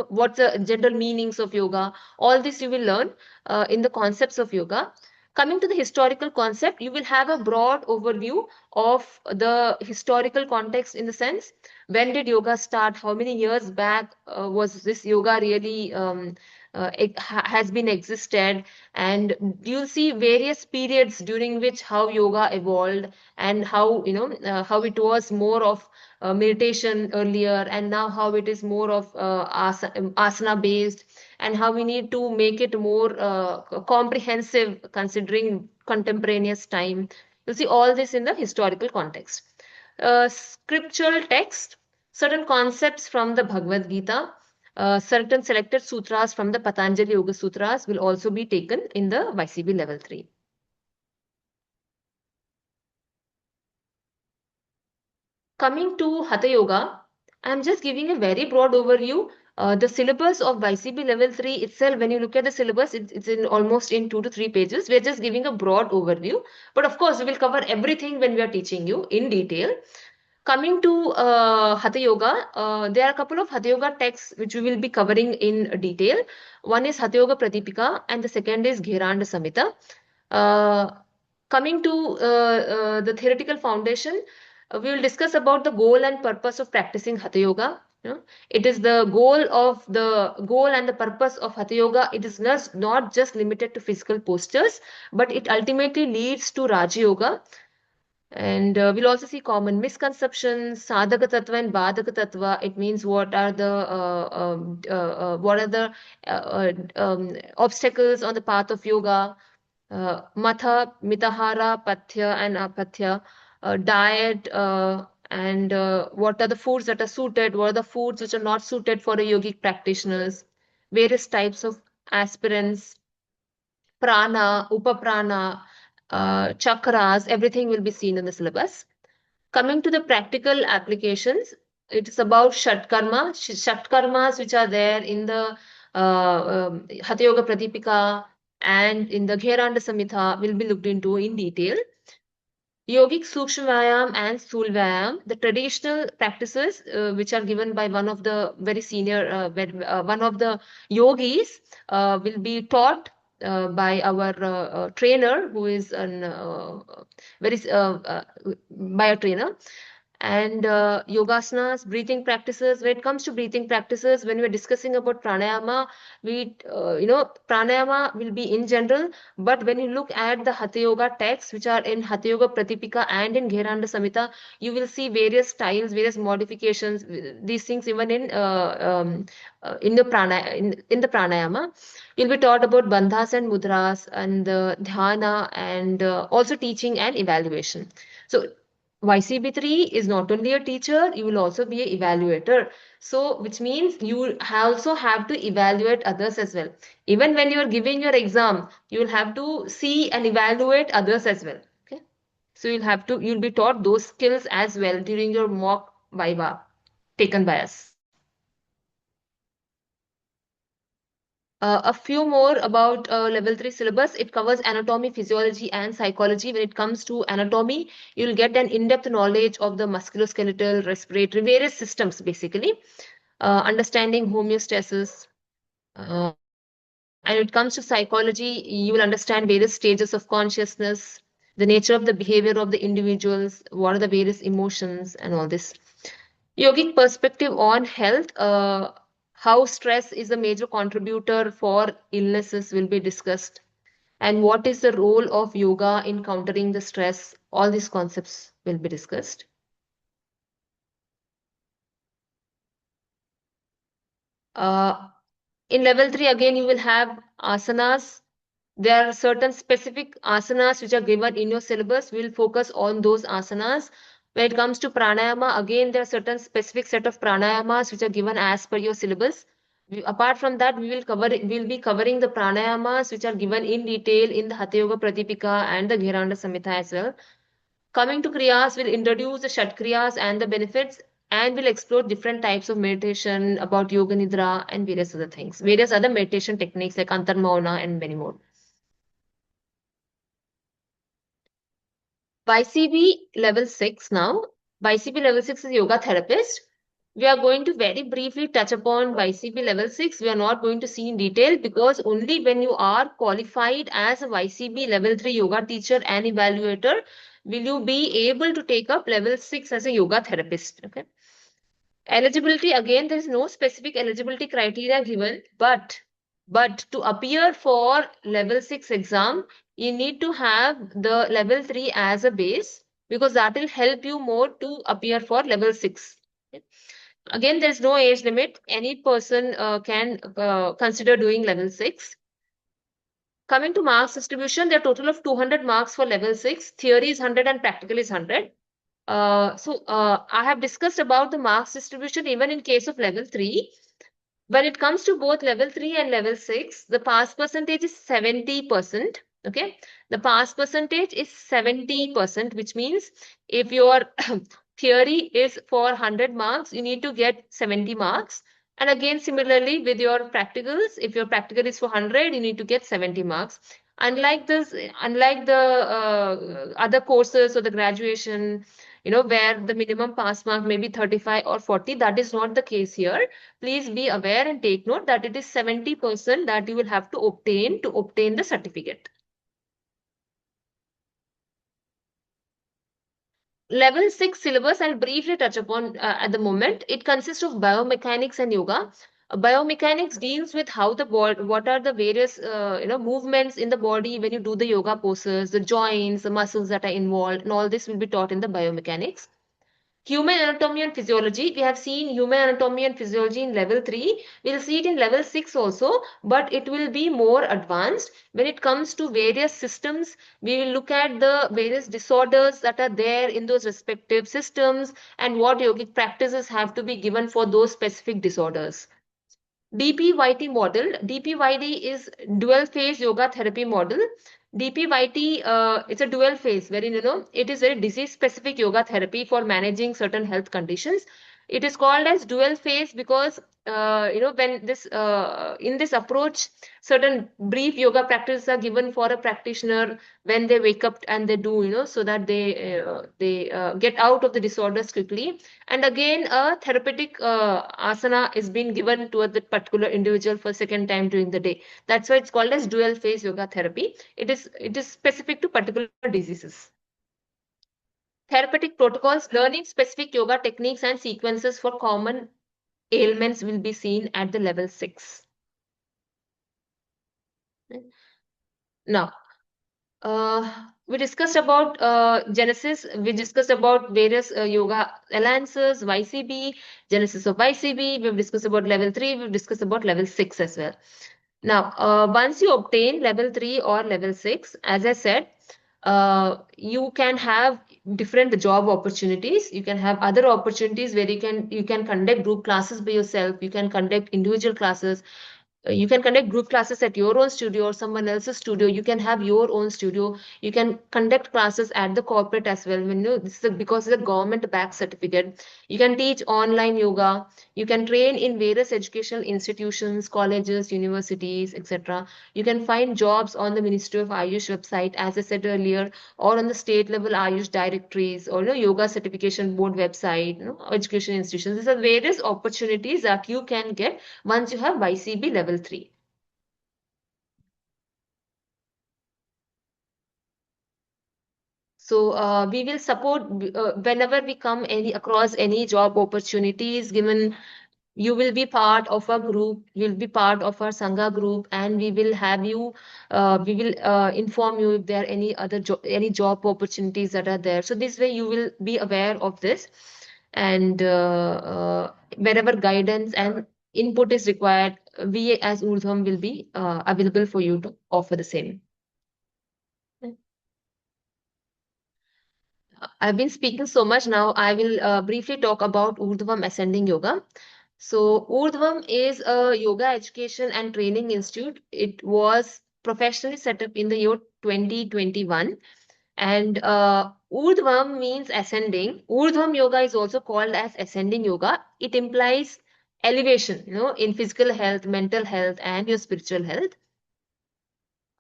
what's the general meanings of yoga. All this you will learn in the concepts of yoga. Coming to the historical concept, you will have a broad overview of the historical context, in the sense, when did yoga start, how many years back was this yoga really has been existed, and you'll see various periods during which how yoga evolved, and how how it was more of meditation earlier, and now how it is more of asana based, and how we need to make it more comprehensive considering contemporaneous time. You'll see all this in the historical context. Scriptural text, certain concepts from the Bhagavad Gita, certain selected sutras from the Patanjali Yoga Sutras will also be taken in the YCB level 3. Coming to Hatha Yoga, I'm just giving a very broad overview. The syllabus of YCB level 3 itself, when you look at the syllabus, it's in almost in 2 to 3 pages. We're just giving a broad overview. But of course, we will cover everything when we are teaching you in detail. Coming to Hatha Yoga, there are a couple of Hatha Yoga texts which we will be covering in detail. One is Hatha Yoga Pradipika, and the second is Gheranda Samhita. Coming to the theoretical foundation, we will discuss about the goal and purpose of practicing Hatha Yoga. It is the goal and the purpose of Hatha Yoga. It is not just limited to physical postures, but it ultimately leads to Raja Yoga. And we'll also see common misconceptions, sadhaka tattva and badhaka tattva. It means what are the obstacles on the path of yoga. Matha, mitahara, pathya, and apathya. Diet, and what are the foods that are suited, what are the foods which are not suited for the yogic practitioners. Various types of aspirants. prana, upaprana, chakras, everything will be seen in the syllabus. Coming to the practical applications, it is about Shatkarma, Shatkarmas which are there in the Hatha Yoga Pratipika and in the Gheranda Samhita will be looked into in detail. Yogic Sukshma Vyayam and Sthul Vyayam, the traditional practices which are given by one of the very senior, one of the yogis will be taught by our trainer who is an by a trainer. And yogasanas, breathing practices. When it comes to breathing practices, when we're discussing about pranayama, pranayama will be in general, but when you look at the Hatha Yoga texts, which are in Hatha Yoga Pratipika and in Gheranda Samhita, you will see various styles, various modifications, these things even in the pranayama. You'll be taught about bandhas and mudras and dhyana and also teaching and evaluation. So YCB3 is not only a teacher, you will also be an evaluator. So, which means you also have to evaluate others as well. Even when you are giving your exam, you will have to see and evaluate others as well. Okay. So you'll be taught those skills as well during your mock viva taken by us. A few more about level 3 syllabus. It covers anatomy, physiology, and psychology. When it comes to anatomy, you'll get an in-depth knowledge of the musculoskeletal, respiratory, various systems basically. Understanding homeostasis. And when it comes to psychology, you will understand various stages of consciousness, the nature of the behavior of the individuals, what are the various emotions, and all this. Yogic perspective on health, how stress is a major contributor for illnesses will be discussed. And what is the role of yoga in countering the stress? All these concepts will be discussed. In level 3, again, you will have asanas. There are certain specific asanas which are given in your syllabus. We will focus on those asanas. When it comes to pranayama, again, there are certain specific set of pranayamas which are given as per your syllabus. Apart from that, we'll be covering the pranayamas which are given in detail in the Hatha Yoga Pratipika and the Gheranda Samhita as well. Coming to Kriyas, we'll introduce the Shat Kriyas and the benefits, and we'll explore different types of meditation about Yoga Nidra and various other things, various other meditation techniques like Antarmauna and many more. YCB level 6 now. YCB level 6 is yoga therapist. We are going to very briefly touch upon YCB level 6. We are not going to see in detail because only when you are qualified as a YCB level 3 yoga teacher and evaluator will you be able to take up level 6 as a yoga therapist. Okay. Eligibility, again, there is no specific eligibility criteria given, but to appear for level 6 exam, you need to have the level 3 as a base because that will help you more to appear for level 6. Okay. Again, there is no age limit. Any person can consider doing level 6. Coming to marks distribution, there are a total of 200 marks for level 6. Theory is 100 and practical is 100. I have discussed about the marks distribution even in case of level 3. When it comes to both level 3 and level 6, the pass percentage is 70%. Okay, the pass percentage is 70%, which means if your theory is for 100 marks, you need to get 70 marks. And again, similarly with your practicals, if your practical is for 100, you need to get 70 marks. Unlike the other courses or the graduation, where the minimum pass mark may be 35 or 40, that is not the case here. Please be aware and take note that it is 70% that you will have to obtain the certificate. Level 6 syllabus, I'll briefly touch upon at the moment. It consists of biomechanics and yoga. Biomechanics deals with how the body, what are the various movements in the body when you do the yoga poses, the joints, the muscles that are involved, and all this will be taught in the biomechanics. Human anatomy and physiology. We have seen human anatomy and physiology in level 3. We'll see it in level 6 also, but it will be more advanced. When it comes to various systems, we will look at the various disorders that are there in those respective systems and what yogic practices have to be given for those specific disorders. DPYT model. DPYT is dual phase yoga therapy model. DPYT, it's a dual phase wherein, it is a disease specific yoga therapy for managing certain health conditions. It is called as dual phase because, when this, in this approach, certain brief yoga practices are given for a practitioner when they wake up and they do, so that they get out of the disorders quickly. And again, a therapeutic asana is being given to that particular individual for second time during the day. That's why it's called as dual phase yoga therapy. It is specific to particular diseases. Therapeutic protocols, learning specific yoga techniques and sequences for common ailments will be seen at the level 6. Now, we discussed about Genesis. We discussed about various yoga alliances, YCB, Genesis of YCB. We've discussed about level 3. We've discussed about level 6 as well. Now, once you obtain level 3 or level 6, as I said, you can have different job opportunities. You can have other opportunities where you can conduct group classes by yourself. You can conduct individual classes. You can conduct group classes at your own studio or someone else's studio. You can have your own studio. You can conduct classes at the corporate as well. This is because it's a government-backed certificate. You can teach online yoga. You can train in various educational institutions, colleges, universities, etc. You can find jobs on the Ministry of Ayush website, as I said earlier, or on the state level Ayush directories, or Yoga Certification Board website, education institutions. These are various opportunities that you can get once you have YCB level 3. So we will support whenever we come across any job opportunities. Given you will be part of a group, you'll be part of our Sangha group, and we will have you. We will inform you if there are any other any job opportunities that are there. So this way you will be aware of this, and wherever guidance and input is required, we as Urdhvam will be available for you to offer the same. I've been speaking so much now. I will briefly talk about Urdhvam Ascending Yoga. So Urdhvam is a yoga education and training institute. It was professionally set up in the year 2021. And Urdhvam means ascending. Urdhvam yoga is also called as ascending yoga. It implies elevation, in physical health, mental health, and your spiritual health.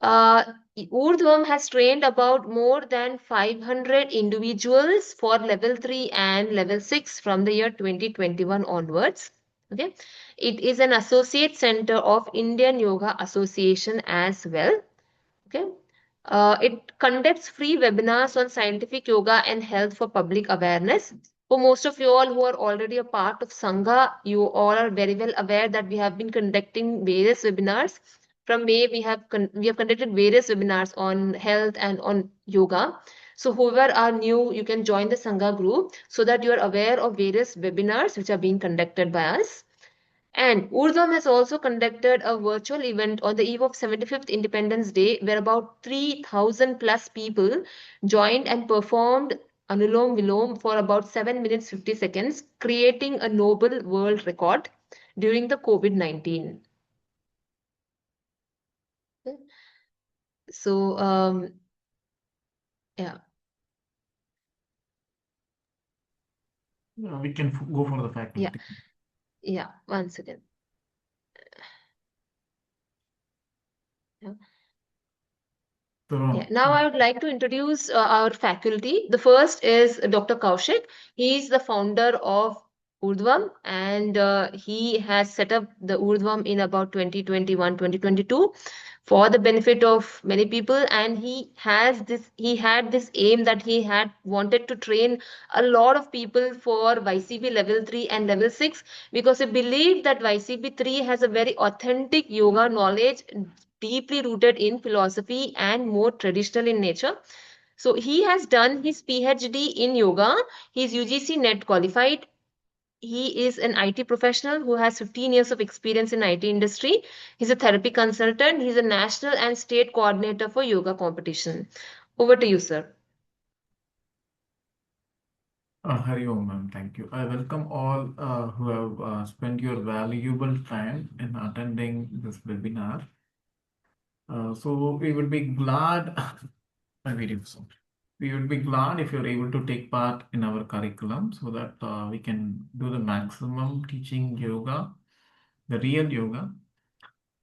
Urdhvam has trained about more than 500 individuals for level 3 and level 6 from the year 2021 onwards. Okay, it is an associate center of Indian Yoga Association as well. Okay, it conducts free webinars on scientific yoga and health for public awareness. For most of you all who are already a part of Sangha, you all are very well aware that we have been conducting various webinars. From May, we have conducted various webinars on health and on yoga. So whoever are new, you can join the Sangha group so that you are aware of various webinars which are being conducted by us. And Urdhvam has also conducted a virtual event on the eve of 75th Independence Day, where about 3,000 plus people joined and performed Anulom Vilom for about 7 minutes 50 seconds, creating a noble world record during the COVID-19. So, yeah. We can go for the faculty. Yeah, once again. Yeah. Now I would like to introduce our faculty. The first is Dr. Kaushik. He is the founder of Urdhvam, and he has set up the Urdhvam in about 2021, 2022 for the benefit of many people. And he had this aim that he had wanted to train a lot of people for YCB level 3 and level 6, because he believed that YCB 3 has a very authentic yoga knowledge, deeply rooted in philosophy and more traditional in nature. So he has done his PhD in yoga. He's UGC NET qualified. He is an IT professional who has 15 years of experience in IT industry. He's a therapy consultant. He's a national and state coordinator for yoga competition. Over to you, sir. Hari Om, ma'am. Thank you. I welcome all who have spent your valuable time in attending this webinar. So we would be glad. My video soon. We would be glad if you're able to take part in our curriculum so that we can do the maximum teaching yoga, the real yoga,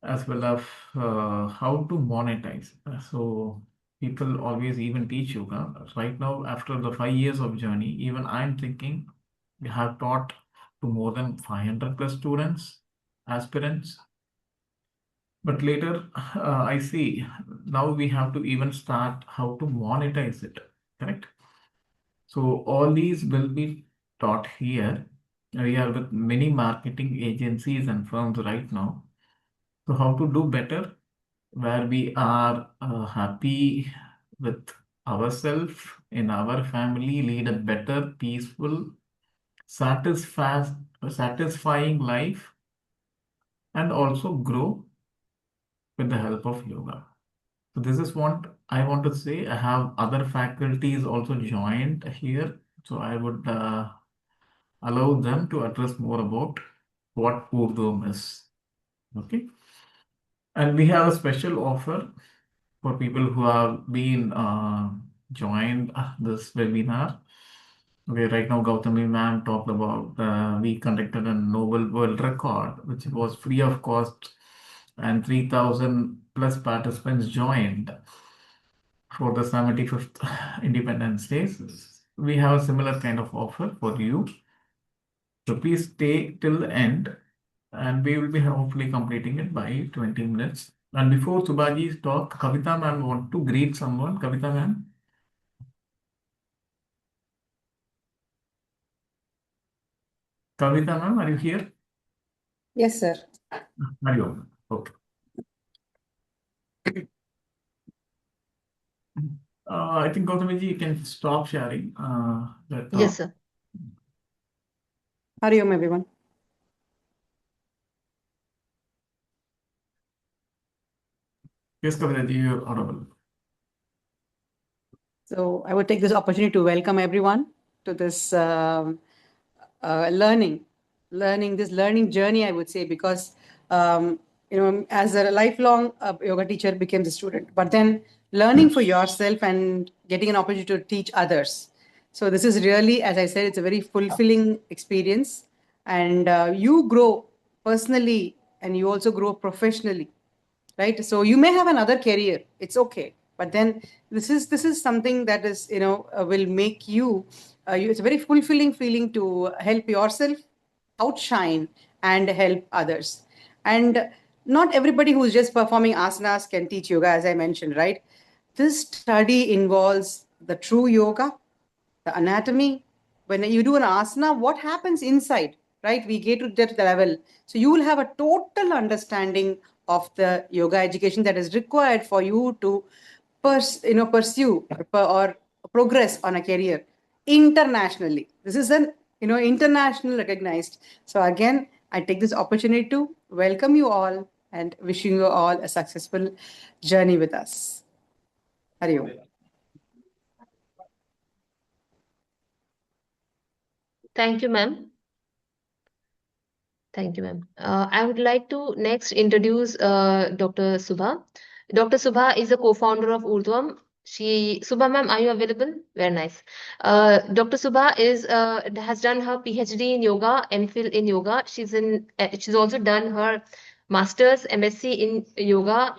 as well as how to monetize. So people always even teach yoga. Right now, after the 5 years of journey, even I'm thinking we have taught to more than 500 plus students, aspirants. But later, I see now we have to even start how to monetize it, correct? So all these will be taught here. We are with many marketing agencies and firms right now. So how to do better where we are happy with ourselves in our family, lead a better, peaceful, satisfying life, and also grow with the help of yoga. So this is what I want to say. I have other faculties also joined here. So I would allow them to address more about what Urdu is. Okay. And we have a special offer for people who have been joined this webinar. Okay, right now Gautami ma'am talked about we conducted a Nobel World Record, which was free of cost, and 3,000 plus participants joined for the 75th Independence Day. We have a similar kind of offer for you. So please stay till the end, and we will be hopefully completing it by 20 minutes. And before Subhaji's talk, Kavita ma'am want to greet someone. Kavita ma'am. Kavita ma'am, are you here? Yes, sir. Are you? Okay. I think Gautami ji, you can stop sharing. Yes, sir. Hari Om, everyone. Yes, Kavita ji, you're audible. So I would take this opportunity to welcome everyone to this learning journey, I would say, because as a lifelong yoga teacher became a student, but then learning for yourself and getting an opportunity to teach others. So this is really, as I said, it's a very fulfilling experience, and you grow personally and you also grow professionally, right? So you may have another career, it's okay, but then this is something that is will make you, it's a very fulfilling feeling to help yourself outshine and help others. And not everybody who's just performing asanas can teach yoga, as I mentioned, right? This study involves the true yoga, the anatomy. When you do an asana, what happens inside, right? We get to that level. So you will have a total understanding of the yoga education that is required for you to pursue or progress on a career internationally. This is an international recognized. So again, I take this opportunity to welcome you all and wishing you all a successful journey with us. Hari Om. Thank you, ma'am. Thank you, ma'am. I would like to next introduce Dr. Subha. Dr. Subha is a co-founder of Urdhvam. Subha ma'am, are you available? Very nice. Dr. Subha has done her PhD in yoga, MPhil in yoga. She's also done her master's MSc in yoga,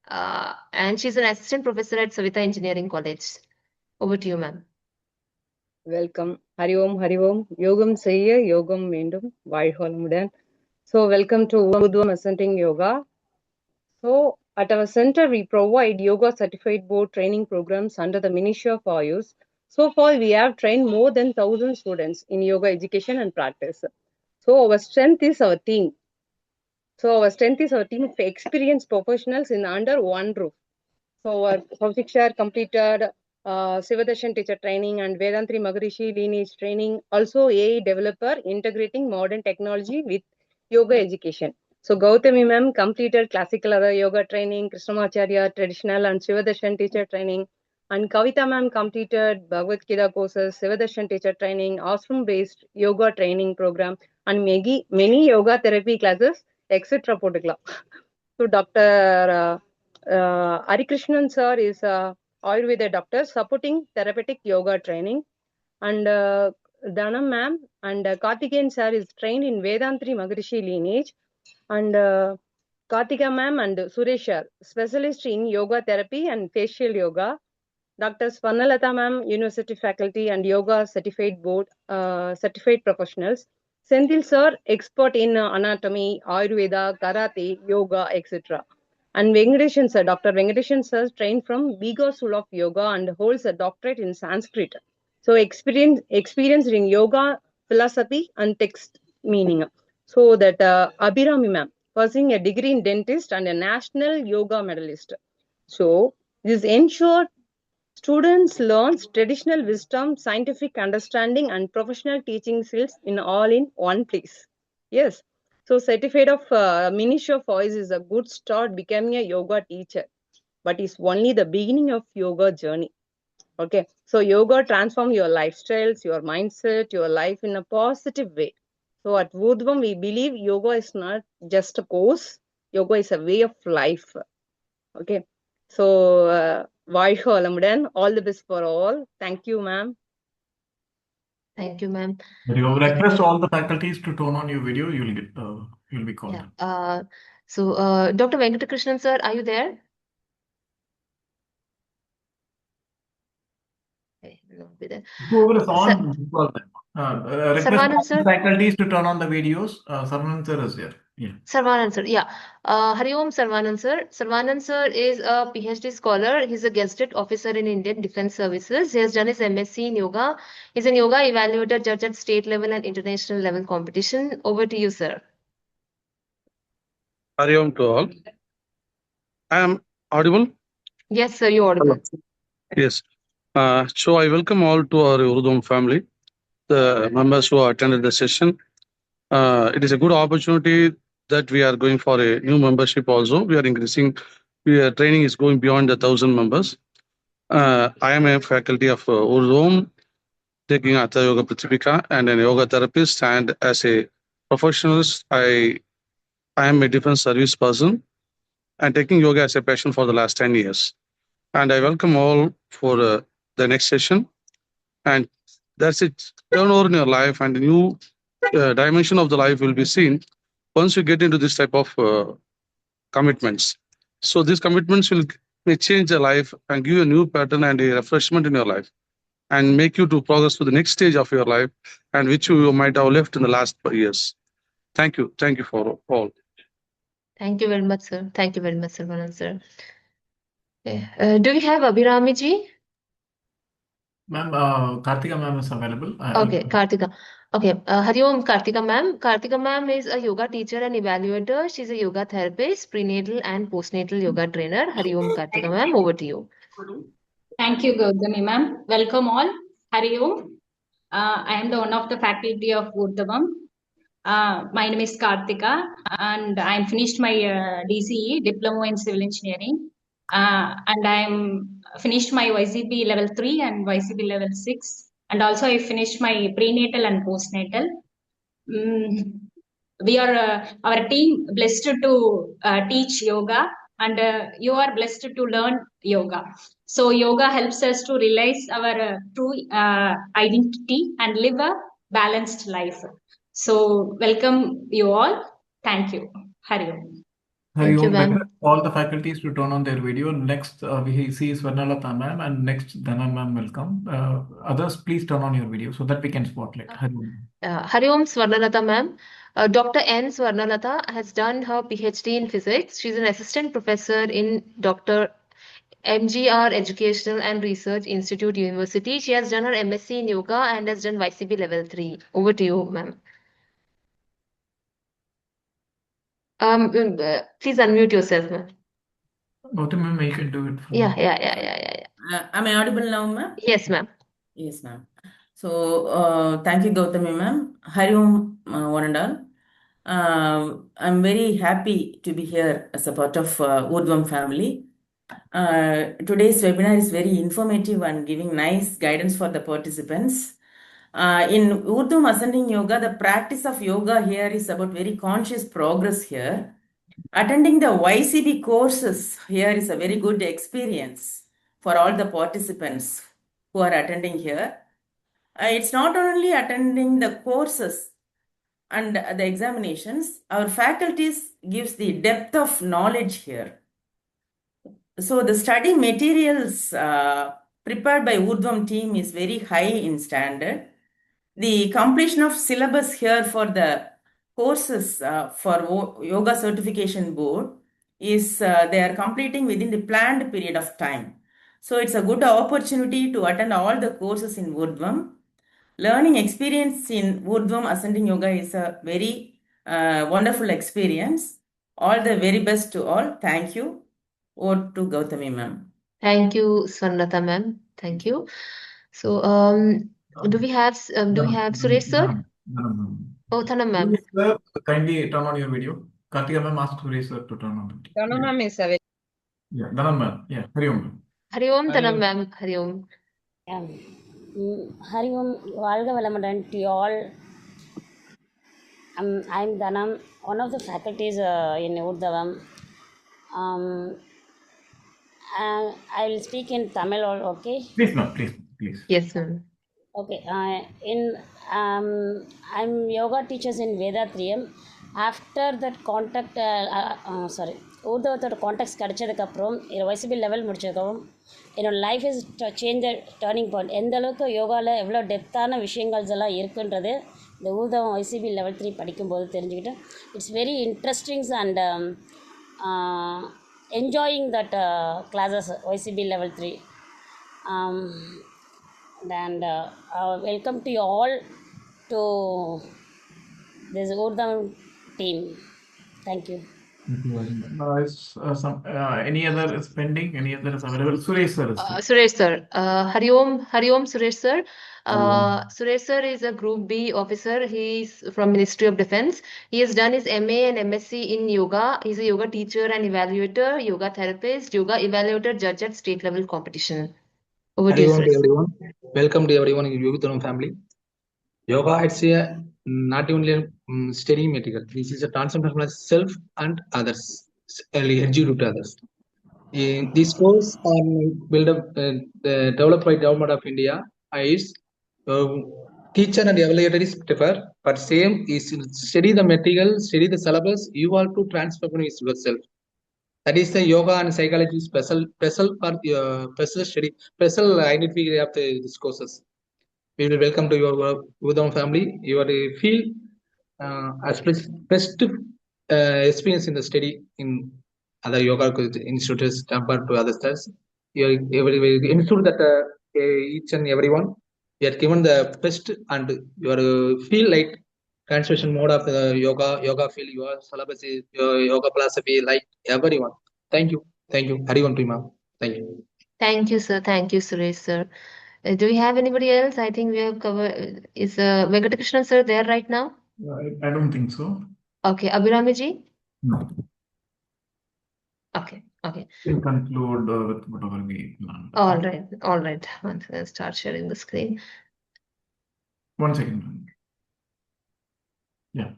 and she's an assistant professor at Savita Engineering College. Over to you, ma'am. Welcome. Hari Om, Hari Om. Yogam Seiya, Yogam Vendum, Vaiholamudan. So, welcome to Urdhvam Ascending Yoga. So, at our center, we provide yoga certified board training programs under the Ministry of Ayush. So far, we have trained more than 1,000 students in yoga education and practice. So, our strength is our team. Our team of experienced professionals in under one roof. So, our Sausiksha completed Sivadarshan teacher training and Vedantri Maharishi lineage training. Also, AI developer integrating modern technology with yoga education. So, Gautami ma'am completed classical yoga training, Krishnamacharya traditional and Sivadarshan teacher training. And Kavita ma'am completed Bhagavad Gita courses, Sivadarshan teacher training, ashram-based yoga training program, and many yoga therapy classes, etc. போட்டுக்கலாம். So Dr. Harikrishnan sir is a Ayurveda doctor supporting therapeutic yoga training. And Dhanam ma'am and Karthikeyan sir is trained in Vedantri Maharishi lineage. And Karthika ma'am and Suresh sir, specialist in yoga therapy and facial yoga. Dr. Swarnalata ma'am, university faculty and yoga certified board, certified professionals. Senthil sir, expert in anatomy, Ayurveda, karate, yoga, etc. And Venkateshan sir, Dr. Venkateshan sir, trained from Biga School of Yoga and holds a doctorate in Sanskrit. So experienced in yoga, philosophy and text meaning. So that Abhirami ma'am, pursuing a degree in dentist and a national yoga medalist. So this ensured students learn traditional wisdom, scientific understanding, and professional teaching skills in one place. Yes. So certificate of miniature voice is a good start becoming a yoga teacher, but it's only the beginning of yoga journey. Okay. So yoga transform your lifestyles, your mindset, your life in a positive way. So at Urdhvam, we believe yoga is not just a course. Yoga is a way of life. Okay. So வாழ்க வளமுடன். All the best for all. Thank you, ma'am. Thank you, ma'am. You request all the faculties to turn on your video. You'll be called. Yeah. So Dr. Venkatakrishnan sir, are you there? Okay, no, be there. Whoever is on, call them. Request all Sarvanand the sir. faculties to turn on the videos. Sarvanand sir is there. Yeah. Sarvanand sir, yeah. Hari Om Sarvanand sir. Sarvanand sir is a PhD scholar. He's a gazetted officer in Indian Defence Services. He has done his MSc in yoga. He's a yoga evaluator, judge at state level and international level competition. Over to you, sir. Hari Om to all. I am audible? Yes, sir, you're audible. Yes. So I welcome all to our Urdhvam family, the members who attended the session. It is a good opportunity that we are going for a new membership also. We are increasing, training is going beyond 1,000 members. I am a faculty of Urdhvam, taking Hatha Yoga Pratipika and a yoga therapist. And as a professionalist, I am a defense service person and taking yoga as a passion for the last 10 years. And I welcome all for the next session. And that's it. Turn over in your life and a new dimension of the life will be seen once you get into this type of commitments. So these commitments may change your life and give you a new pattern and a refreshment in your life and make you to progress to the next stage of your life and which you might have left in the last years. Thank you. Thank you for all. Thank you very much, sir. Thank you very much, Sarvanand sir. Okay. Do we have Abhirami ji? Ma'am, Karthika ma'am is available. Okay, Karthika. Okay, Hari Om Karthika ma'am. Karthika ma'am is a yoga teacher and evaluator. She's a yoga therapist, prenatal and postnatal yoga trainer. Hari Om Karthika ma'am, over to you. Thank you, Gautami ma'am. Welcome all. Hari Om. I am the one of the faculty of Urdhvam. My name is Karthika and I am finished my DCE, Diploma in Civil Engineering. And I am finished my YCP level 3 and YCP level 6. And also I finished my prenatal and postnatal. We are our team blessed to teach yoga and you are blessed to learn yoga. So yoga helps us to realize our true identity and live a balanced life. So welcome you all. Thank you. Hari Om. Hari Thank you, Om, ma'am. request all the faculties to turn on their video. Next, we see Swarnalata ma'am, and next Dhana ma'am will come. Others, please turn on your video so that we can spotlight. Hari Om. Hari Om Swarnalata ma'am. Dr. N. Swarnalata has done her PhD in physics. She's an assistant professor in Dr. MGR Educational and Research Institute University. She has done her MSc in yoga and has done YCP level 3. Over to you, ma'am. Please unmute yourself, ma'am. Gautam ma'am, you can do it. Yeah. Am I audible now, ma'am? Yes, ma'am. Yes, ma'am. So, thank you, Gautami ma'am. Hari Om, one and all. I'm very happy to be here as a part of Urdhvam family. Today's webinar is very informative and giving nice guidance for the participants. In Urdhvam Ascending Yoga, the practice of yoga here is about very conscious progress here. Attending the YCB courses here is a very good experience for all the participants who are attending here. It's not only attending the courses and the examinations, our faculties gives the depth of knowledge here. So the study materials prepared by Urdhvam team is very high in standard. The completion of syllabus here for the courses for Yoga Certification Board is they are completing within the planned period of time. So it's a good opportunity to attend all the courses in Urdhvam. Learning experience in Urdhvam Ascending Yoga is a very wonderful experience. All the very best to all. Thank you. Over to Gautami ma'am. Thank you, Swarnata ma'am. Thank you. So, do we have Suresh sir? Oh, Thanam ma'am. Suresh sir, kindly turn on your video. Kartika ma'am asked Suresh sir to turn on the video. Dhanam ma'am is available. Yeah, Dhanam ma'am. Yeah, Hari Om ma'am. Hari Om, Thanam ma'am. Hari Om. Hari Om, Valga Valamadan to you all. I'm Dhanam, one of the faculties in Urdhvam. I will speak in Tamil, okay? Please, ma'am, please. Yes, ma'am. Okay. I'm yoga teachers in Vedatriyam. After that contact, Urdhvatoda context கிடைச்சதுக்கப்புறம் YCB level முடிச்சதுக்கப்புறம் என்னோட life is change turning point. எந்த அளவுக்கு யோகாவில் எவ்வளோ டெப்த்தான விஷயங்கள்ஸ் எல்லாம் இருக்குன்றது இந்த Urdhvam YCB level 3 படிக்கும்போது தெரிஞ்சுக்கிட்டேன். It's very interestings and enjoying that classes YCB level 3 and welcome to you all to this Urdhvam team. Thank you. Any other is pending? Any other is available? Suresh sir. Suresh sir. Hari Om, Suresh sir. Suresh sir is a Group B officer. He is from Ministry of Defense. He has done his MA and MSc in yoga. He's a yoga teacher and evaluator, yoga therapist, yoga evaluator, judge at state level competition. Over to you, Hari Om to everyone. Welcome to everyone in Urdhvam family. Yoga, it's not only a study material. This is a transformation of self and others, educate others. This course built up, developed by Government of India. Is teacher and evaluator is preferred, but same is study the material, study the syllabus. You have to transform yourself. That is the yoga and psychology special for special study, special identity of these courses. We will welcome to your Urdhvam family. You are feel as best experience in the study in other yoga institutes compared to other studies. You ensure that each and everyone you are given the best and you are feel like concentration mode of the yoga feel your syllabus is your yoga philosophy like everyone. Thank you. Hari Om to you, ma'am. Thank you. Thank you, sir. Thank you, Suresh sir. Do we have anybody else? I think we have covered. Is Venkatakrishnan sir there right now? I don't think so. Okay, Abhirami ji? No. Okay. We'll conclude with whatever we planned. All right. Once I start sharing the screen. 1 second. Yeah.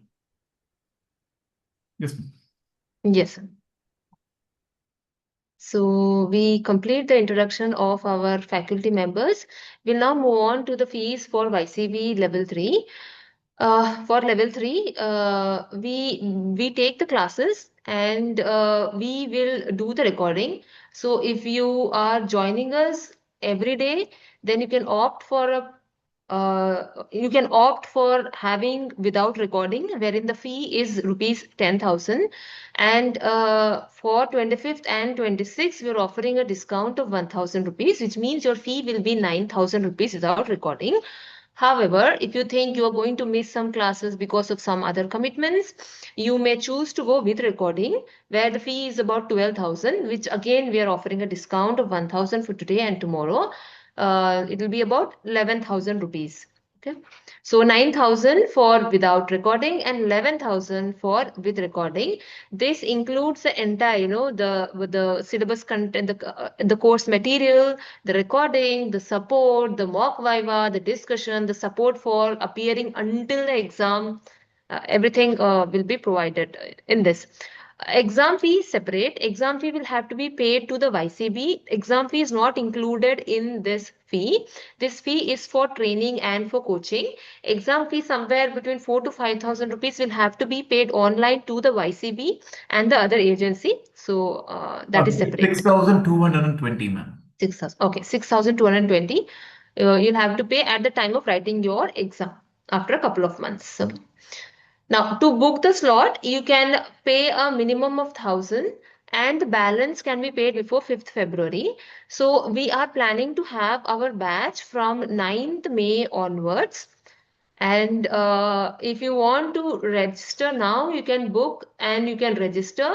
Yes, ma'am. Yes, sir. So we complete the introduction of our faculty members. We'll now move on to the fees for YCB level 3. For level 3, we take the classes and we will do the recording. So if you are joining us every day, then you can opt for having without recording, wherein the fee is rupees 10,000. And for 25th and 26th, we are offering a discount of 1,000 rupees, which means your fee will be 9,000 rupees without recording. However, if you think you are going to miss some classes because of some other commitments, you may choose to go with recording, where the fee is about 12,000, which again we are offering a discount of 1,000 for today and tomorrow. It will be about 11,000 rupees. Okay, so 9,000 for without recording and 11,000 for with recording. This includes the entire, the syllabus content, the course material, the recording, the support, the mock viva, the discussion, the support for appearing until the exam. Everything will be provided in this. Exam fee is separate. Exam fee will have to be paid to the YCB. Exam fee is not included in this fee. This fee is for training and for coaching. Exam fee somewhere between 4 to 5,000 rupees will have to be paid online to the YCB and the other agency. So that is separate. 6,220, ma'am. 6,000. Okay, 6,220. You'll have to pay at the time of writing your exam after a couple of months. So, now, to book the slot, you can pay a minimum of 1,000 and the balance can be paid before 5th February. So, we are planning to have our batch from 9th May onwards. And if you want to register now, you can book and you can register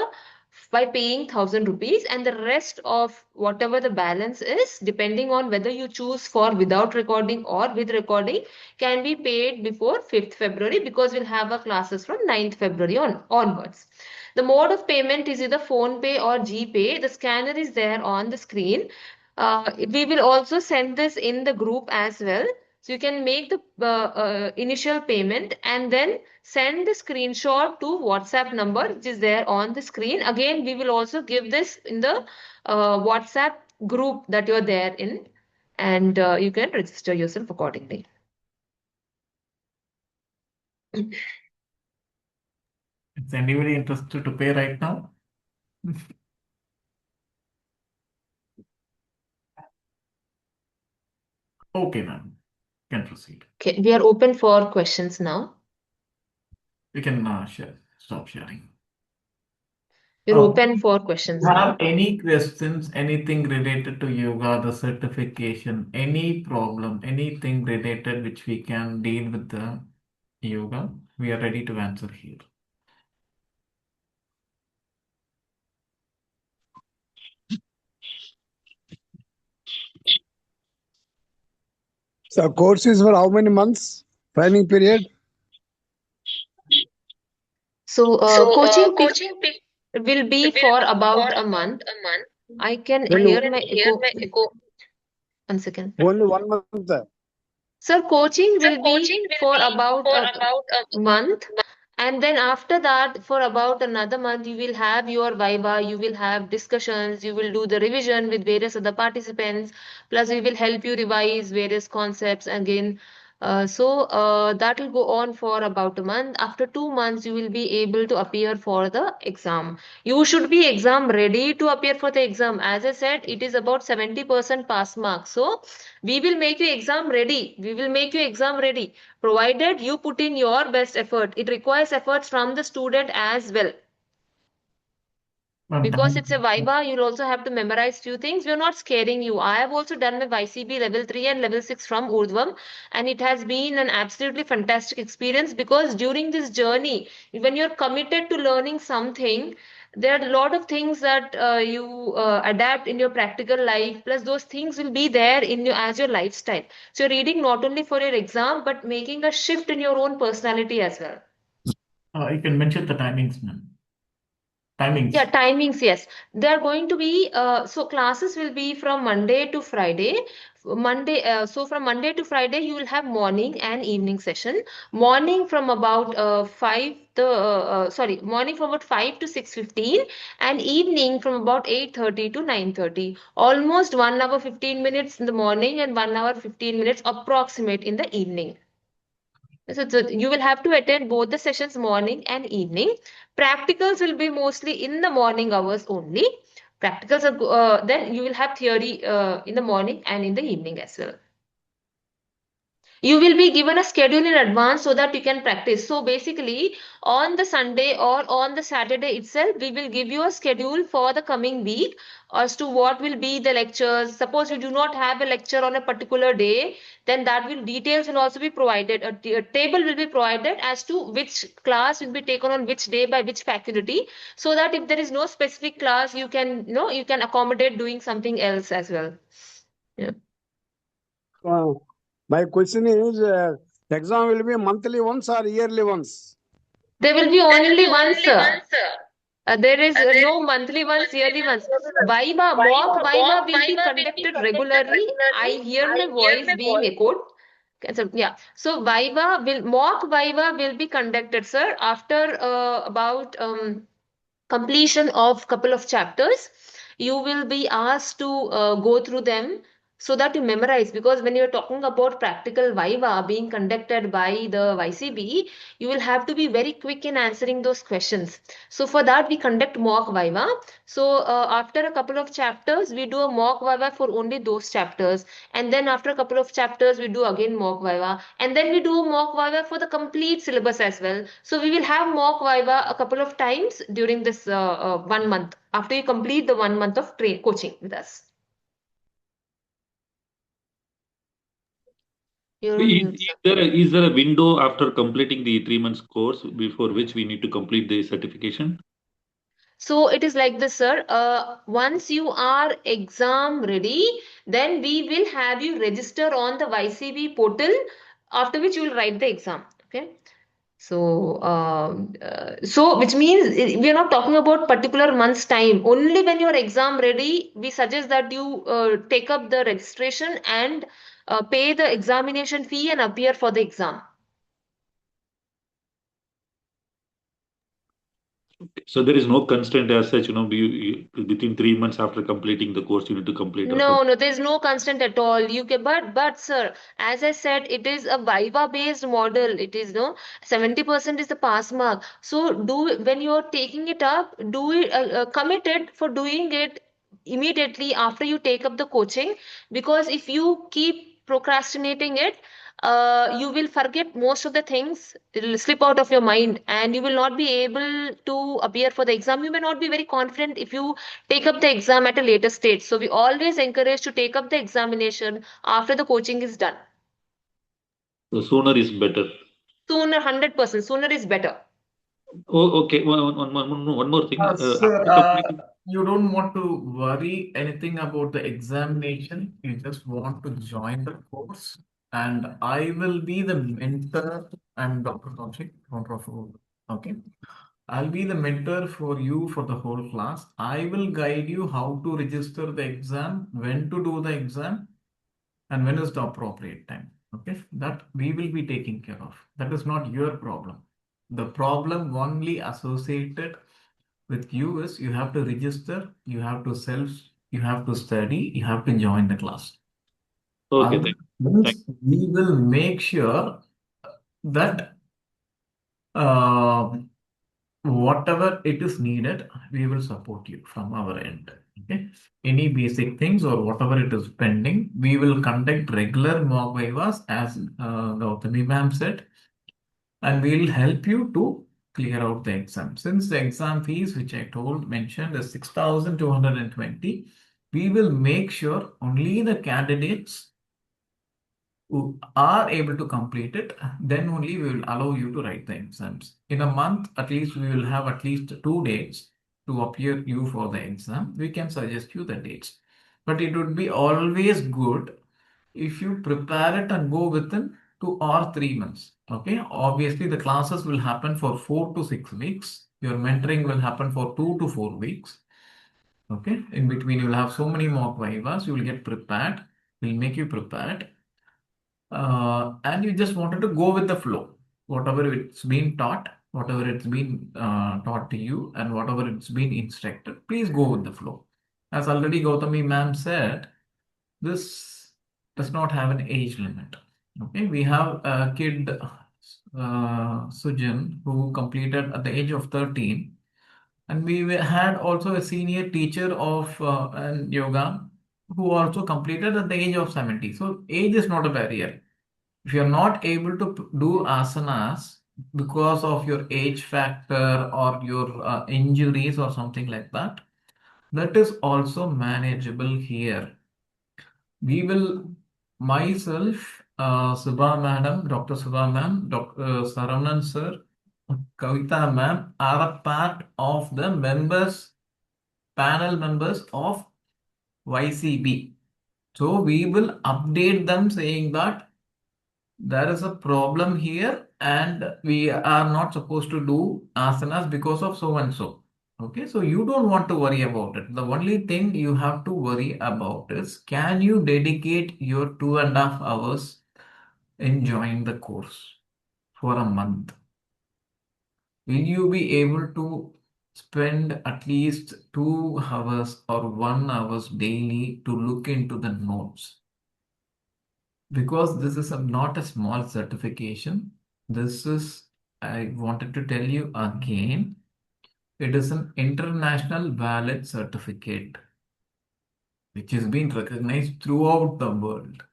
by paying 1,000 rupees, and the rest of whatever the balance is, depending on whether you choose for without recording or with recording, can be paid before 5th February because we'll have our classes from 9th February onwards. The mode of payment is either PhonePe or GPay. The scanner is there on the screen. We will also send this in the group as well. So you can make the initial payment and then send the screenshot to WhatsApp number which is there on the screen. Again, we will also give this in the WhatsApp group that you're there in, and you can register yourself accordingly. Is anybody interested to pay right now? Okay, ma'am. Can proceed. Okay, we are open for questions now. We can stop sharing. We're open for questions Do you now. have any questions, anything related to yoga, the certification, any problem, anything related which we can deal with the yoga? We are ready to answer here. So courses for how many months? Training period? So coaching will be for about a month. I can hear my echo. 1 second. Only 1 month. Sir, coaching will be for about a month. And then after that, for about another month, you will have your viva, you will have discussions, you will do the revision with various other participants, plus we will help you revise various concepts again. That will go on for about a month. After 2 months, you will be able to appear for the exam. You should be exam ready to appear for the exam. As I said, it is about 70% pass mark. So we will make you exam ready. We will make you exam ready, provided you put in your best effort. It requires efforts from the student as well. Because it's a viva, you'll also have to memorize few things. We're not scaring you. I have also done my YCB level 3 and level 6 from Urdhvam, and it has been an absolutely fantastic experience because during this journey, when you're committed to learning something, there are a lot of things that you adapt in your practical life, plus those things will be there in as your lifestyle. So you're reading not only for your exam, but making a shift in your own personality as well. You can mention the timings, ma'am. Timings. Yeah, timings, yes. They are going to be, so classes will be from Monday to Friday. So from Monday to Friday, you will have morning and evening session. Morning from about morning from about 5 to 6:15 and evening from about 8:30 to 9:30. Almost 1 hour 15 minutes in the morning and 1 hour 15 minutes approximate in the evening. So you will have to attend both the sessions morning and evening. Practicals will be mostly in the morning hours only. Practicals are then you will have theory in the morning and in the evening as well. You will be given a schedule in advance so that you can practice. So basically, on the Sunday or on the Saturday itself, we will give you a schedule for the coming week as to what will be the lectures. Suppose you do not have a lecture on a particular day, then details will also be provided. A table will be provided as to which class will be taken on which day by which faculty, so that if there is no specific class, you can accommodate doing something else as well. Yeah. My question is, Exam will be monthly once or yearly once? There will be only once, sir. There is no monthly ones, yearly ones. Viva, mock Viva will be conducted regularly. I hear my voice being echoed. Yeah. So mock Viva will be conducted, sir, after about completion of couple of chapters. You will be asked to go through them so that you memorize, because when you're talking about practical viva being conducted by the YCB, you will have to be very quick in answering those questions. So for that we conduct mock viva. So after a couple of chapters we do a mock viva for only those chapters, and then after a couple of chapters we do again mock viva, and then we do mock viva for the complete syllabus as well. So we will have mock viva a couple of times during this 1 month after you complete the 1 month of coaching with us. Is there a window after completing the 3 months course before which we need to complete the certification? So it is like this, sir. Once you are exam ready, then we will have you register on the YCB portal, after which you will write the exam. Okay. So, which means we are not talking about particular month's time. Only when your exam ready, we suggest that you take up the registration and pay the examination fee and appear for the exam. So there is no constraint as such, within 3 months after completing the course, you need to complete. No, there's no constant at all. You can, but sir, as I said, it is a Viva based model. It is 70% is the pass mark. So when you're taking it up, do it committed for doing it immediately after you take up the coaching, because if you keep procrastinating it, you will forget most of the things. It will slip out of your mind and you will not be able to appear for the exam. You may not be very confident if you take up the exam at a later stage. So we always encourage to take up the examination after the coaching is done. So sooner is better. Sooner, 100%. Sooner is better. Oh, okay. One more thing. Sir, you don't want to worry anything about the examination. You just want to join the course. And I will be the mentor. I'm Dr. Kaushik, okay. I'll be the mentor for you for the whole class. I will guide you how to register the exam, when to do the exam, and when is the appropriate time. Okay, that we will be taking care of. That is not your problem. The problem only associated with you is you have to register, you have to study, you have to join the class. Okay, we will make sure that whatever it is needed, we will support you from our end. Okay. Any basic things or whatever it is pending, we will conduct regular mock vivas as Gautami ma'am said, and we will help you to clear out the exam. Since the exam fees, which I mentioned, is 6,220, we will make sure only the candidates who are able to complete it, then only we will allow you to write the exams. In a month, at least we will have at least 2 dates to appear you for the exam. We can suggest you the dates. But it would be always good if you prepare it and go within 2 or 3 months. Okay. Obviously, the classes will happen for 4 to 6 weeks. Your mentoring will happen for 2 to 4 weeks. Okay. In between, you will have so many mock vivas. You will get prepared. We'll make you prepared. And you just wanted to go with the flow. Whatever it's been taught, whatever it's been taught to you, and whatever it's been instructed, please go with the flow. As already Gautami ma'am said, this does not have an age limit. Okay, we have a kid, Sujin, who completed at the age of 13. And we had also a senior teacher of yoga who also completed at the age of 70. So age is not a barrier. If you're not able to do asanas because of your age factor or your injuries or something like that, that is also manageable here. We will, myself, Subha madam, Dr. Subha ma'am, Dr. Saravanan sir, Kavita ma'am are a part of the panel members of YCB. So we will update them saying that there is a problem here, and we are not supposed to do asanas because of so and so. Okay, so you don't want to worry about it. The only thing you have to worry about is, can you dedicate your 2.5 hours enjoying the course for a month? Will you be able to spend at least 2 hours or 1 hour daily to look into the notes? Because this is not a small certification. This is, I wanted to tell you again, it is an international valid certificate which has been recognized throughout the world.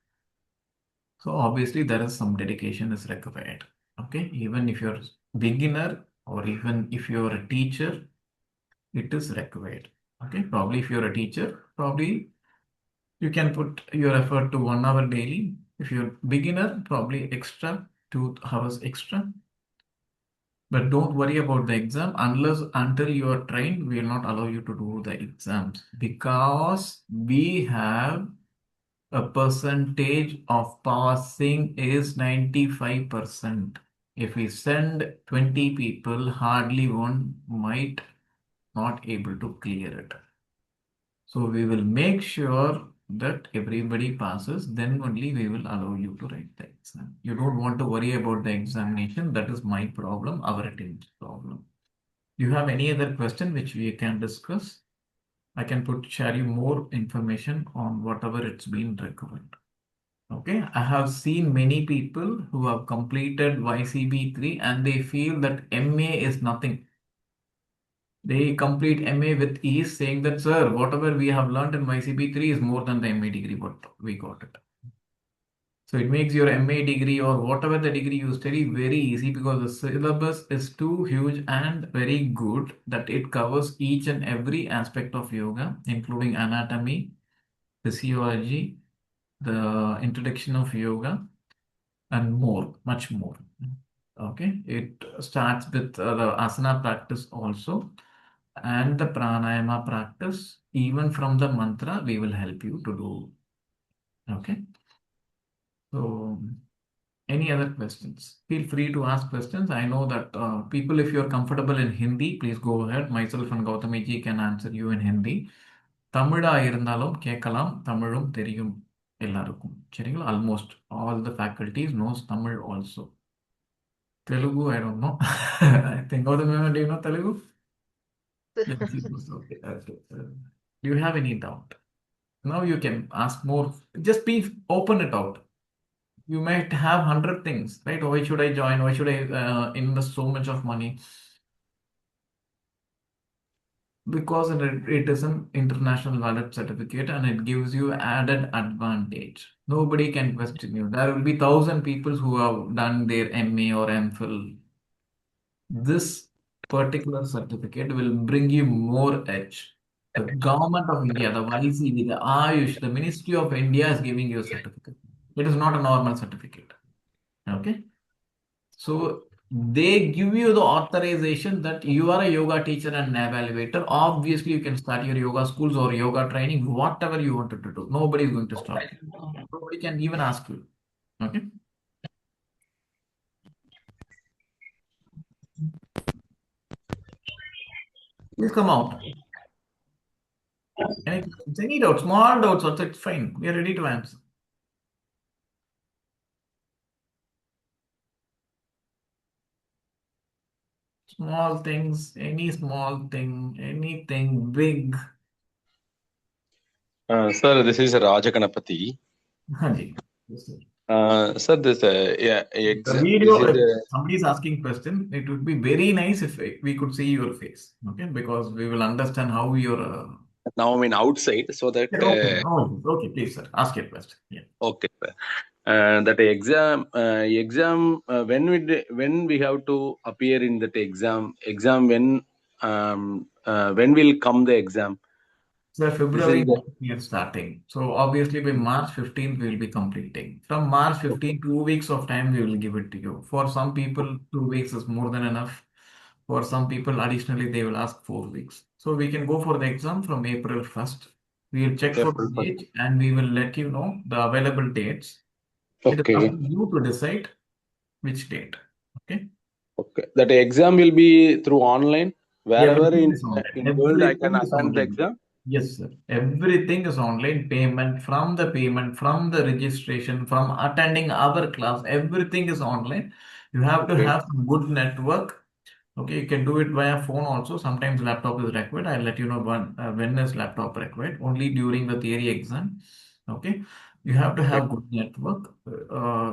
So obviously there is some dedication is required. Okay, even if you're beginner or even if you're a teacher, it is required. Okay, probably if you're a teacher, probably you can put your effort to 1 hour daily. If you're beginner, probably extra 2 hours extra. But don't worry about the exam until you are trained. We will not allow you to do the exams because we have a percentage of passing is 95%. If we send 20 people, hardly one might not able to clear it. So we will make sure that everybody passes, then only we will allow you to write the exam. You don't want to worry about the examination. That is my problem, our team's problem. Do you have any other question which we can discuss? I can share you more information on whatever it's been recovered. Okay, I have seen many people who have completed YCB3 and they feel that MA is nothing. They complete MA with ease, saying that, sir, whatever we have learned in YCB3 is more than the MA degree, what we got it. So it makes your MA degree or whatever the degree you study very easy because the syllabus is too huge and very good that it covers each and every aspect of yoga, including anatomy, physiology, the introduction of yoga, and more, much more. Okay, it starts with the asana practice also, and the pranayama practice. Even from the mantra, we will help you to do. Okay. So, any other questions? Feel free to ask questions. I know that people, if you're comfortable in Hindi, please go ahead. Myself and Gautami ji can answer you in Hindi. தமிழா இருந்தாலும் கேட்கலாம், தமிழும் தெரியும் எல்லாருக்கும். சரிங்களா? Almost all the faculties knows Tamil also. Telugu, I don't know. I think Gautami, do you know Telugu? Okay. Do you have any doubt? Now you can ask more. Just be open it out. You might have 100 things, right? Why should I join? Why should I invest so much of money? Because it is an international valid certificate and it gives you added advantage. Nobody can question you. There will be 1,000 people who have done their MA or MPhil. This particular certificate will bring you more edge. The government of India, the YCB, the Ayush, the Ministry of India is giving you a certificate. It is not a normal certificate. Okay. So they give you the authorization that you are a yoga teacher and an evaluator. Obviously, you can start your yoga schools or yoga training, whatever you wanted to do. Nobody is going to stop you. Nobody can even ask you. Okay. Please come out. Any doubts, small doubts, also it's fine. We are ready to answer. Small things, any small thing, anything big. Sir, this is Rajaganapati. Hanji. Sir, this The video, if somebody is asking question, it would be very nice if we could see your face, okay? Because we will understand how you're. Now I'm in outside, so that. Okay, please, sir, ask your question. Yeah. Okay. That exam when we have to appear in that exam when will come the exam? So February we are starting. So obviously by March 15th we will be completing. From March 15th, 2 weeks of time we will give it to you. For some people, 2 weeks is more than enough. For some people, additionally, they will ask 4 weeks. So we can go for the exam from April 1st. We will check for the date and we will let you know the available dates. It is up Okay. to you to decide which date. Okay. Okay. That exam will be through online. Wherever Everything in is online. in world I can Everything is attend the online. exam. Yes, sir. Everything is online. Payment, from the registration, from attending our class, everything is online. You have to Okay. have some good network. Okay, you can do it via phone also. Sometimes laptop is required. I'll let you know when is laptop required. Only during the theory exam. Okay, you have to Okay. have good network.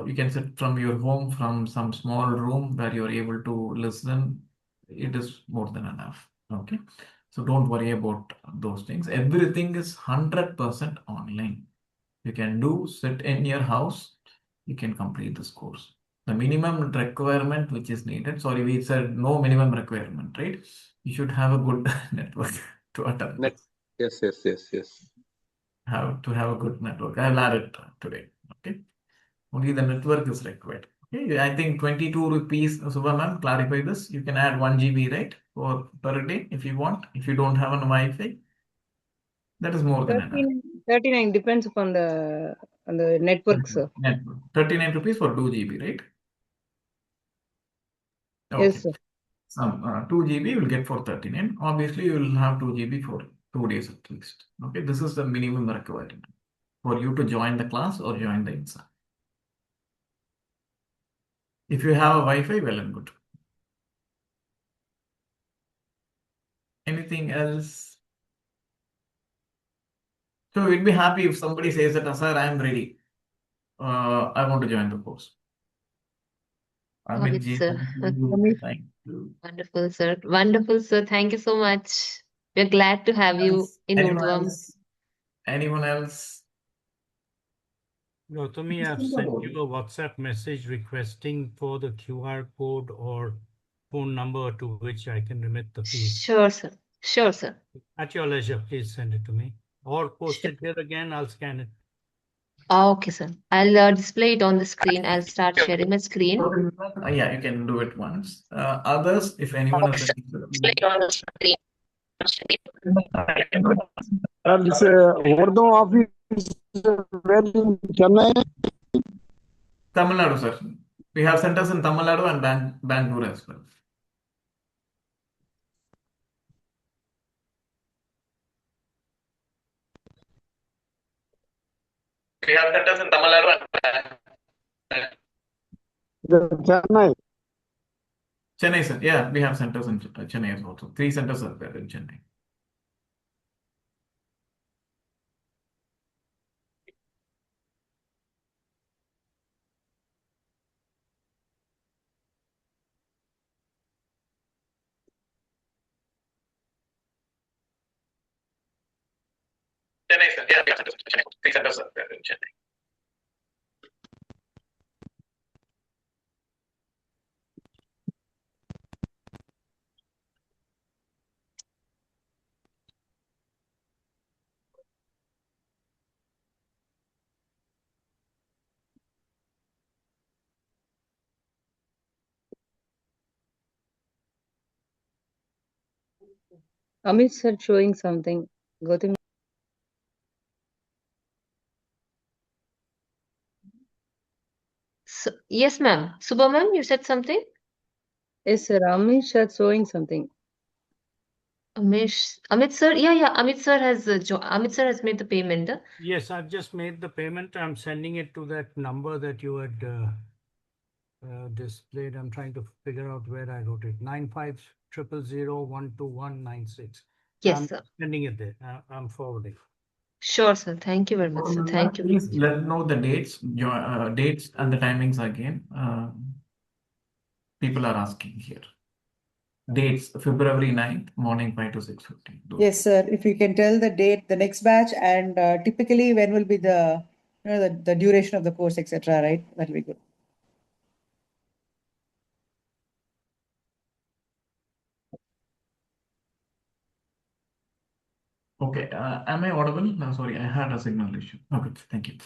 You can sit from your home, from some small room where you're able to listen. It is more than enough. Okay, so don't worry about those things. Everything is 100% online. You can sit in your house. You can complete this course. The minimum requirement which is needed. Sorry, we said no minimum requirement, right? You should have a good network to attend this. Yes, yes, yes, yes. Have to have a good network. I'll add it today. Okay. Only the network is required. Okay. I think 22 rupees, Subha ma'am, clarify this. You can add 1 GB, right? For per day if you want. If you don't have a Wi-Fi, that is more than enough. 39 depends upon the network, sir. Network. 39 rupees for 2 GB, right? Yes, Okay. sir. Some 2 GB you will get for 39. Obviously, you will have 2 GB for 2 days at least. Okay, this is the minimum required for you to join the class or join the exam. If you have a Wi-Fi, well and good. Anything else? So we'd be happy if somebody says that, sir, I am ready. I want to join the course. Amit, sir. Thank you. Wonderful, sir. Wonderful, sir. Thank you so much. We're glad to have you in Anyone Urdhvam. else? Anyone else? Gautami, I've sent you a WhatsApp message requesting for the QR code or phone number to which I can remit the fees. Sure, sir. Sure, sir. At your leisure, please send it to me. Or post Sure. it here again, I'll scan it. Okay, sir. I'll display it on the screen. I'll start sharing my screen. Yeah, you can do it once. Others, if anyone is Display it on the screen. This Urdhvam office where in Chennai. Tamil Nadu, sir. We have centers in Tamil Nadu and Bangalore as well. We have centers in Tamil Nadu and Chennai. Chennai, sir. Yeah, we have centers in Chennai as well. So 3 centers are there in Chennai. Chennai, sir. Yeah, we have centers in Chennai. 3 centers are there in Chennai. Amit sir showing something. Gautami. So, yes, ma'am. Subha ma'am, you said something? Yes, sir. Amit sir showing something. Amit sir, yeah, Amit sir has made the payment. Yes, I've just made the payment. I'm sending it to that number that you had displayed. I'm trying to figure out where I wrote it. 9500012196. Yes, I'm sir. sending it there. I'm forwarding. Sure, sir. Thank you very much, sir. Thank you. Please let know the dates, dates and the timings again. People are asking here. Dates, February 9th, morning 5 to 6:15. Yes, sir. If you can tell the date, the next batch, and typically when will be the the duration of the course, etc. Right? That'll be good. Okay, am I audible? No, sorry, I had a signal issue. Okay, thank you.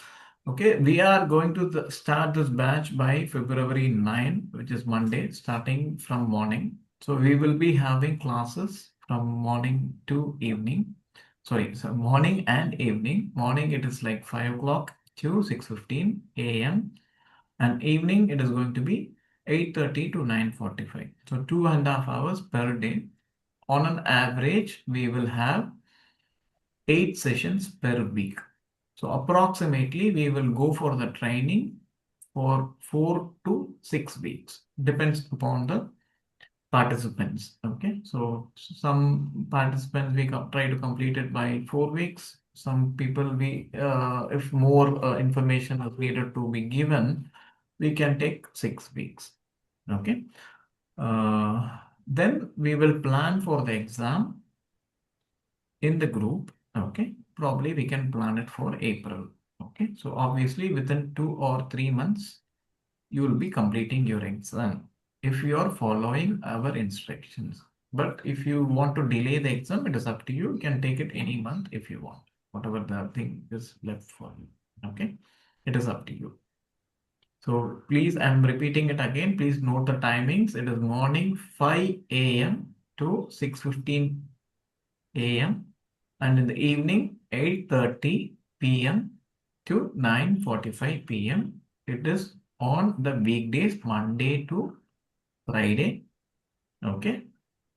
Okay, we are going to start this batch by February 9, which is Monday, starting from morning. So we will be having classes from morning to evening. Sorry, so morning and evening. Morning it is like 5 o'clock to 6:15 a.m. And evening, it is going to be 8:30 to 9:45. So 2.5 hours per day. On an average, we will have 8 sessions per week. So approximately, we will go for the training for 4 to 6 weeks. Depends upon the participants. Okay, so some participants we try to complete it by 4 weeks. Some people if more information is needed to be given, we can take 6 weeks. Okay, then we will plan for the exam in the group. Okay, probably we can plan it for April. Okay, so obviously within 2 or 3 months, you will be completing your exam if you are following our instructions. But if you want to delay the exam, it is up to you. You can take it any month if you want, whatever the thing is left for you. Okay, it is up to you. So please, I'm repeating it again. Please note the timings. It is morning 5 a.m. to 6:15 a.m. and in the evening 8:30 p.m. to 9:45 p.m. It is on the weekdays, Monday to Friday. Okay.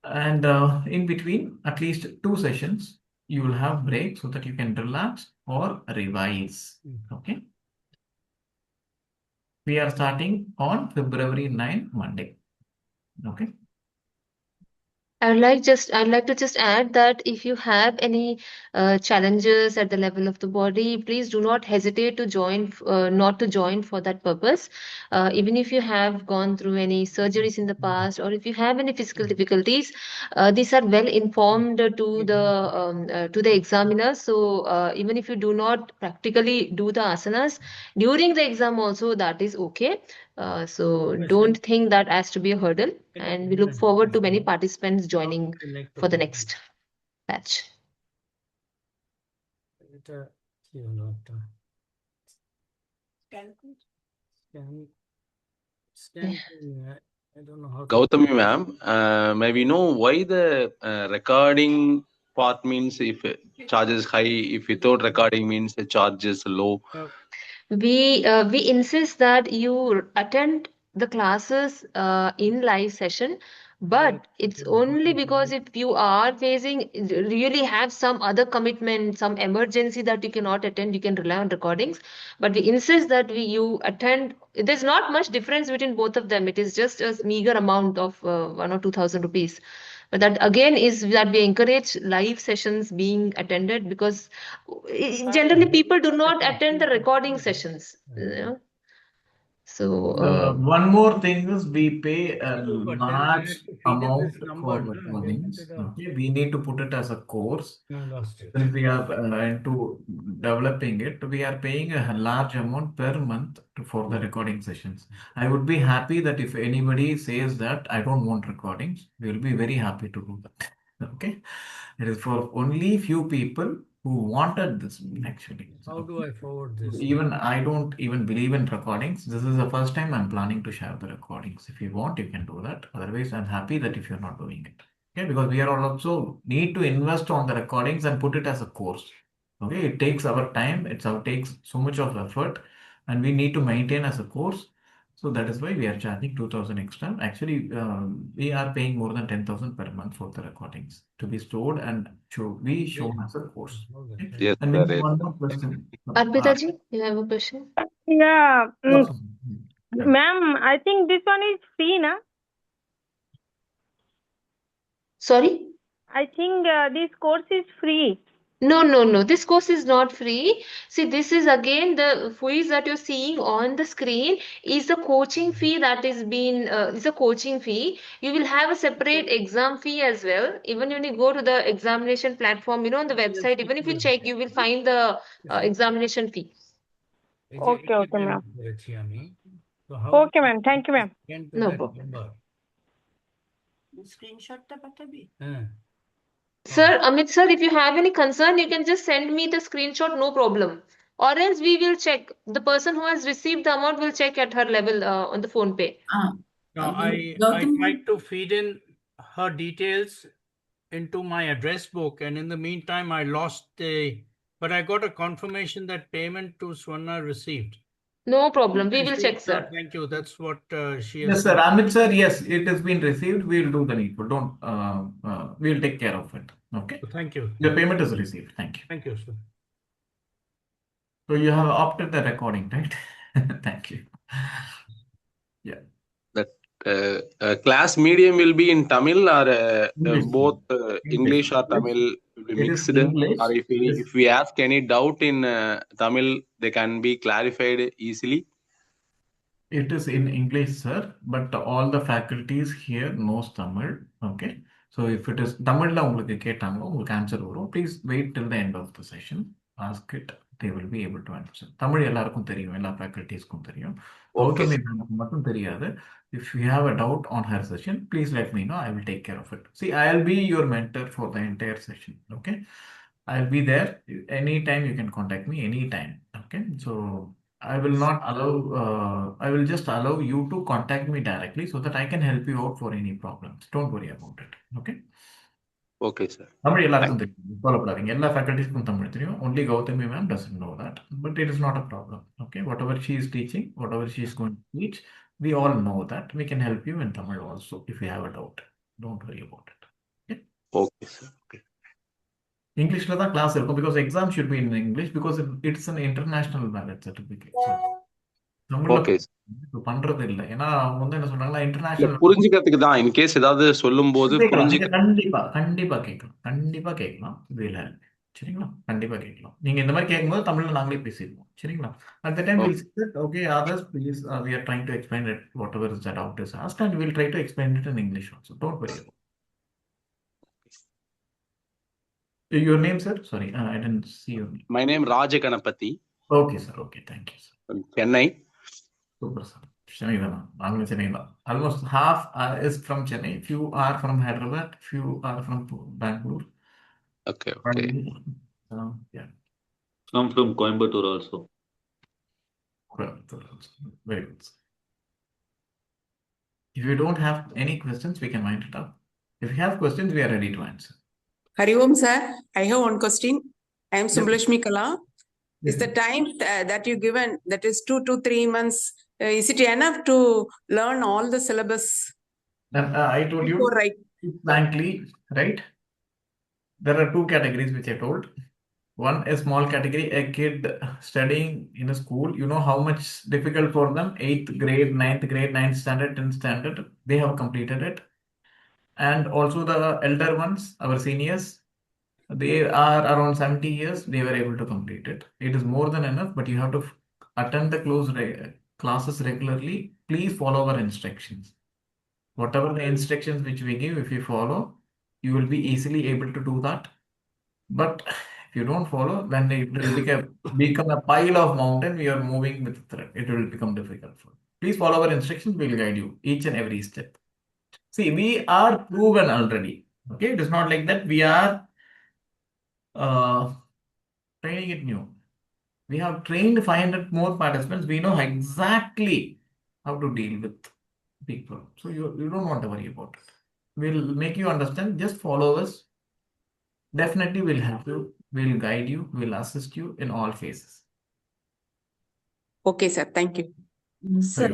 And in between, at least 2 sessions, you will have break so that you can relax or revise. Okay. We are starting on February 9, Monday. Okay. I'd like to just add that if you have any challenges at the level of the body, please do not hesitate to join, not to join for that purpose. Even if you have gone through any surgeries in the past, or if you have any physical difficulties, these are well informed to the examiner. So even if you do not practically do the asanas during the exam, also that is okay. So don't think that has to be a hurdle, and we look forward to many participants joining for the next batch. I don't know how to. Gautami ma'am, may we know why the recording part means if charge is high, if without recording means the charge is low? We insist that you attend the classes in live session, but it's only because if you are really have some other commitment, some emergency that you cannot attend, you can rely on recordings. But we insist that you attend. There's not much difference between both of them. It is just a meager amount of 1,000 or 2,000 rupees. But that again is that we encourage live sessions being attended, because generally people do not attend the recording sessions. So one more thing is we pay a But then I large have to feed in amount this number. for No, they recordings. put it up. Okay, we need to put it as a course. No, lost it. Since we are into developing it, we are paying a large amount per month for the recording sessions. I would be happy that if anybody says that I don't want recordings, we will be very happy to do that. Okay, it is for only few people who wanted this actually. How do I forward this? Even I don't even believe in recordings. This is the first time I'm planning to share the recordings. If you want, you can do that. Otherwise, I'm happy that if you're not doing it. Okay, because we are also need to invest on the recordings and put it as a course. Okay, it takes our time, takes so much of effort, and we need to maintain as a course. So that is why we are charging 2,000 extra. Actually, we are paying more than 10,000 per month for the recordings to be stored and be shown as a course. Okay? Yes, And sir. maybe one more question. Arpita ji, you have a question? Yeah, Yeah. ma'am, I think this one is free, na? Sorry? I think this course is free. No. This course is not free. See, this is again the fees that you're seeing on the screen is the coaching fee that is is a coaching fee. You will have a separate exam fee as well. Even when you go to the examination platform, on the website, even if you check, you will find the examination fee. Okay, ma'am. So how Okay, ma'am. Thank you, ma'am. No problem. Sir, Amit sir, if you have any concern, you can just send me the screenshot, no problem. Or else we will check. The person who has received the amount will check at her level on the phone pay. No, I tried to feed in her details into my address book, and in the meantime, I lost but I got a confirmation that payment to Swarna received. No problem. We will check, sir. Thank you. That's what she Yes, has sir. said. Amit, sir, yes, it has been received. We'll do the needful. Don't, we'll take care of it. Okay. Thank you. Your payment is received. Thank you. Thank you, sir. So you have opted the recording, right? Thank you. Yeah. That class medium will be in Tamil or English. both English or English. Tamil will be It is mixed, English. or if we ask any doubt in Tamil, they can be clarified easily. It is in English, sir, but all the faculties here knows Tamil. Okay. So if it is Tamil la உங்களுக்கு கேட்டாங்க உங்களுக்கு answer வரும். Please wait till the end of the session. Ask it. They will be able to answer. Tamil எல்லாருக்கும் தெரியும். எல்லா facultiesக்கும் தெரியும். Okay, Gautami மேம்க்கு மட்டும் தெரியாது. If you have a doubt on her session, please let me know. I will take care of it. See, I'll be your mentor for the entire session. Okay. I'll be there. Anytime you can contact me anytime. Okay. So I will not allow, I will just allow you to contact me directly so that I can help you out for any problems. Don't worry about it. Okay. Okay, sir. Tamil எல்லாருக்கும் தெரியும் கவலைப்படாதீங்க எல்லா ஃபேக்கல்டிஸ்க்கும் தமிழ் தெரியும் only Gautami ma'am doesn't know that but it is not a problem. Okay, whatever she is teaching, whatever she is going to teach, we all know that we can help you in Tamil also if you have a doubt. Don't worry about it. Okay, Okay, sir. Okay. இங்கிலீஷ்ல தான் class இருக்கும் because exam should be in English because it's an international valid certificate. So தமிழ்ல Okay. பண்றது இல்லை ஏன்னா அவங்க வந்து என்ன சொன்னாங்கன்னா இல்ல இன்டர்நேஷனல் புரிஞ்சுக்கிறதுக்கு தான் இன்கேஸ் ஏதாவது சொல்லும் போது கேட்கலாம் நீங்க புரிஞ்சுக்க கண்டிப்பா கேட்கலாம் வீல சரிங்களா கண்டிப்பா கேட்கலாம் நீங்க இந்த மாதிரி கேட்கும்போது தமிழ்ல நாங்களே பேசிடுவோம் சரிங்களா at the time we'll say that okay others please we are trying to explain it whatever is the doubt is asked and we'll try to explain it in English also don't worry about it. Your name, sir? Sorry, I didn't see your name. My name Raja Ganapati. Okay, sir. Okay, thank you, sir. From Chennai. Super, sir. Chennai, Chennai. Almost half is from Chennai. Few are from Hyderabad. Few are from Bangalore. Okay, okay. Yeah. Some from Coimbatore also. Coimbatore also. Very good, sir. If you don't have any questions, we can wind it up. If you have questions, we are ready to answer. Hari Om, sir. I have one question. I am Sublashmi Kala. Is the time that you given, that is 2 to 3 months, is it enough to learn all the syllabus? And I told you, frankly, right? There are two categories which I told. One is small category, a kid studying in a school. You know how much difficult for them? 8th grade, 9th grade, 9th standard, 10th standard. They have completed it. And also the elder ones, our seniors, they are around 70 years. They were able to complete it. It is more than enough, but you have to attend the classes regularly. Please follow our instructions. Whatever the instructions which we give, if you follow, you will be easily able to do that. But if you don't follow, then it will become a pile of mountain. We are moving with the thread. It will become difficult for you. Please follow our instructions. We will guide you each and every step. See, we are proven already. Okay, it is not like that. We are training it new. We have trained 500 more participants. We know exactly how to deal with people. So you don't want to worry about it. We'll make you understand. Just follow us. Definitely we'll help you. We'll guide you. We'll assist you in all phases. Okay, sir. Thank you. Sir,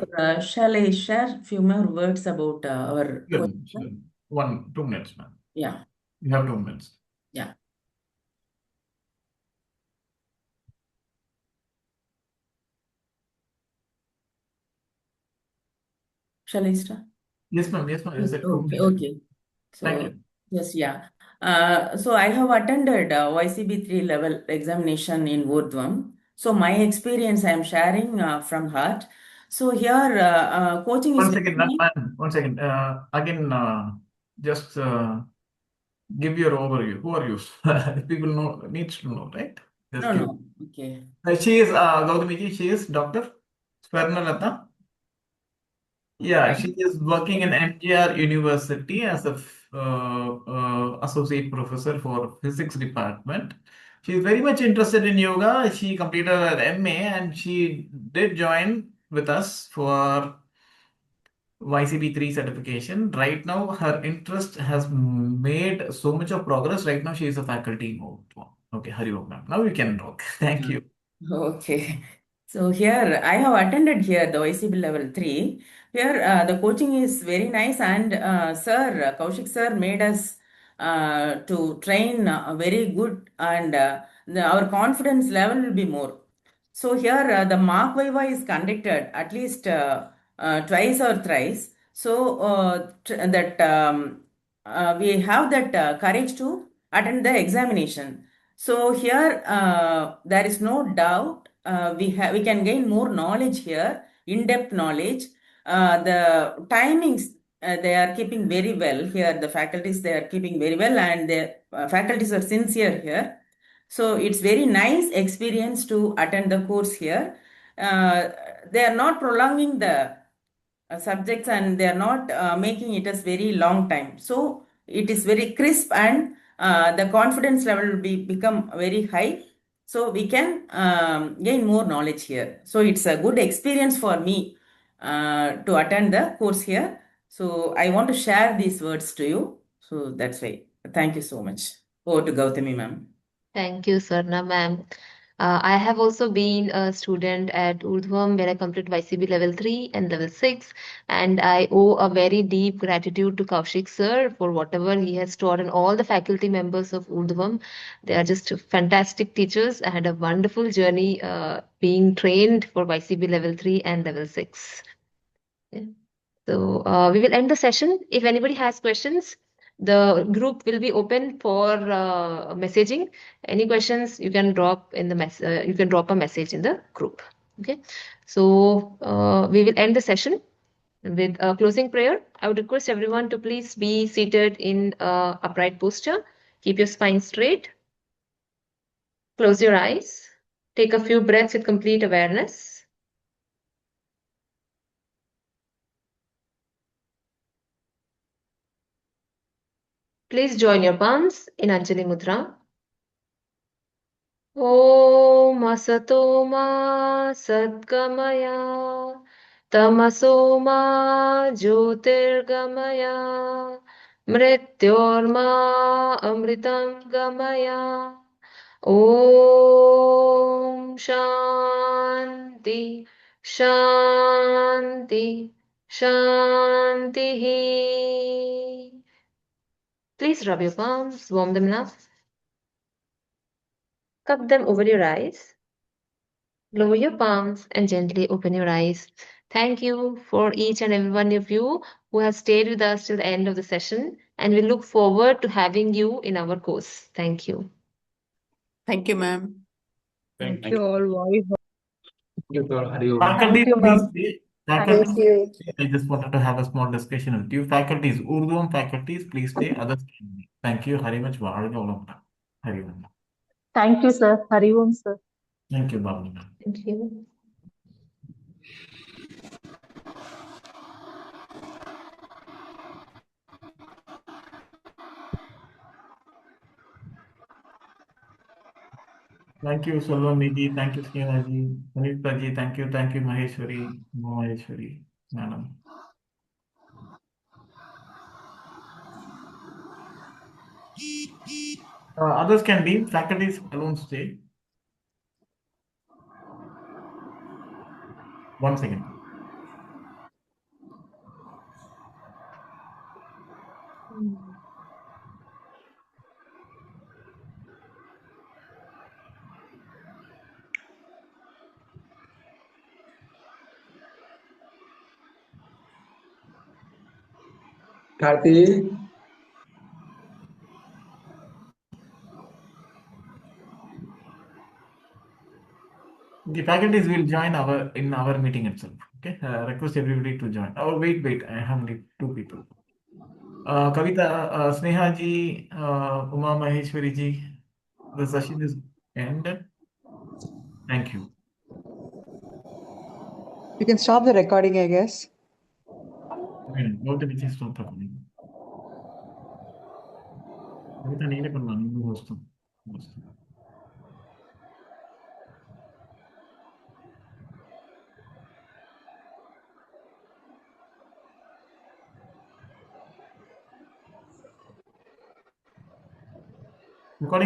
shall I share a few more words about our... Sure. 2 minutes, ma'am. Yeah. You have 2 minutes. Yeah. Shall I start? Yes, ma'am. Yes, ma'am. Okay, okay. So, thank you. Yes, yeah. So I have attended YCB 3 level examination in Urdhvam. So my experience I am sharing from heart. So here coaching is... One second. Again, just give your overview. Who are you? People needs to know, right? Just no. Okay. She is Gautami. She is Dr. Swarnalata. Yeah, she is working in MGR University as a associate professor for physics department. She is very much interested in yoga. She completed her MA and she did join with us for YCB 3 certification. Right now, her interest has made so much of progress. Right now, she is a faculty in Urdhvam. Okay, Hari Om ma'am. Now you can talk. Thank you. Okay. So here I have attended here the YCB level 3. Here the coaching is very nice, and sir Kaushik sir made us to train very good, and our confidence level will be more. So here the mock viva is conducted at least twice or thrice. So we have that courage to attend the examination. So here there is no doubt we can gain more knowledge here, in-depth knowledge. The timings they are keeping very well here. The faculties they are keeping very well, and the faculties are sincere here. So it's very nice experience to attend the course here. They are not prolonging the subjects, and they are not making it as very long time. So it is very crisp, and the confidence level will become very high. So we can gain more knowledge here. So it's a good experience for me to attend the course here. So I want to share these words to you. So that's why. Thank you so much. Over to Gautami ma'am. Thank you, Sarna ma'am. I have also been a student at Urdhvam where I completed YCB level 3 and level 6, and I owe a very deep gratitude to Kaushik sir for whatever he has taught, and all the faculty members of Urdhvam. They are just fantastic teachers. I had a wonderful journey being trained for YCB level 3 and level 6. Yeah. So we will end the session. If anybody has questions, the group will be open for messaging. Any questions you can drop in the you can drop a message in the group. Okay. So we will end the session with a closing prayer. I would request everyone to please be seated in upright posture. Keep your spine straight. Close your eyes. Take a few breaths with complete awareness. Please join your palms in Anjali Mudra. Om Asato Ma Sadgamaya Tamaso Ma Jyotirgamaya Mrityorma Amritam Gamaya. Om Shanti Shanti Shanti. Please rub your palms, warm them up. Cup them over your eyes. Lower your palms and gently open your eyes. Thank you for each and every one of you who has stayed with us till the end of the session, and we look forward to having you in our course. Thank you. Thank you, ma'am. Thank you all. Faculty, you, please ma'am. stay. Thank Faculty, you. I just wanted to have a small discussion with you. Faculties, Urdhvam faculties, please stay. Others can leave. Thank you. Hari much. Hari Om. Thank you, sir. Hari Om, sir. Thank you, Bhavani. Thank you. Thank you, Salvanidhi. Thank you, Snehaji. Sunita ji, thank you. Thank you, Maheshwari, madam. Others can leave. Faculties alone stay. 1 second. Karthi, The faculties will join in our meeting itself. Okay. Request everybody to join. Oh, wait. I have only 2 people. Kavita, Sneha ji, Uma Maheshwari ji, the session is ended. Thank you. You can stop the recording, I guess. Go to the stop recording. Kavita, needed for host.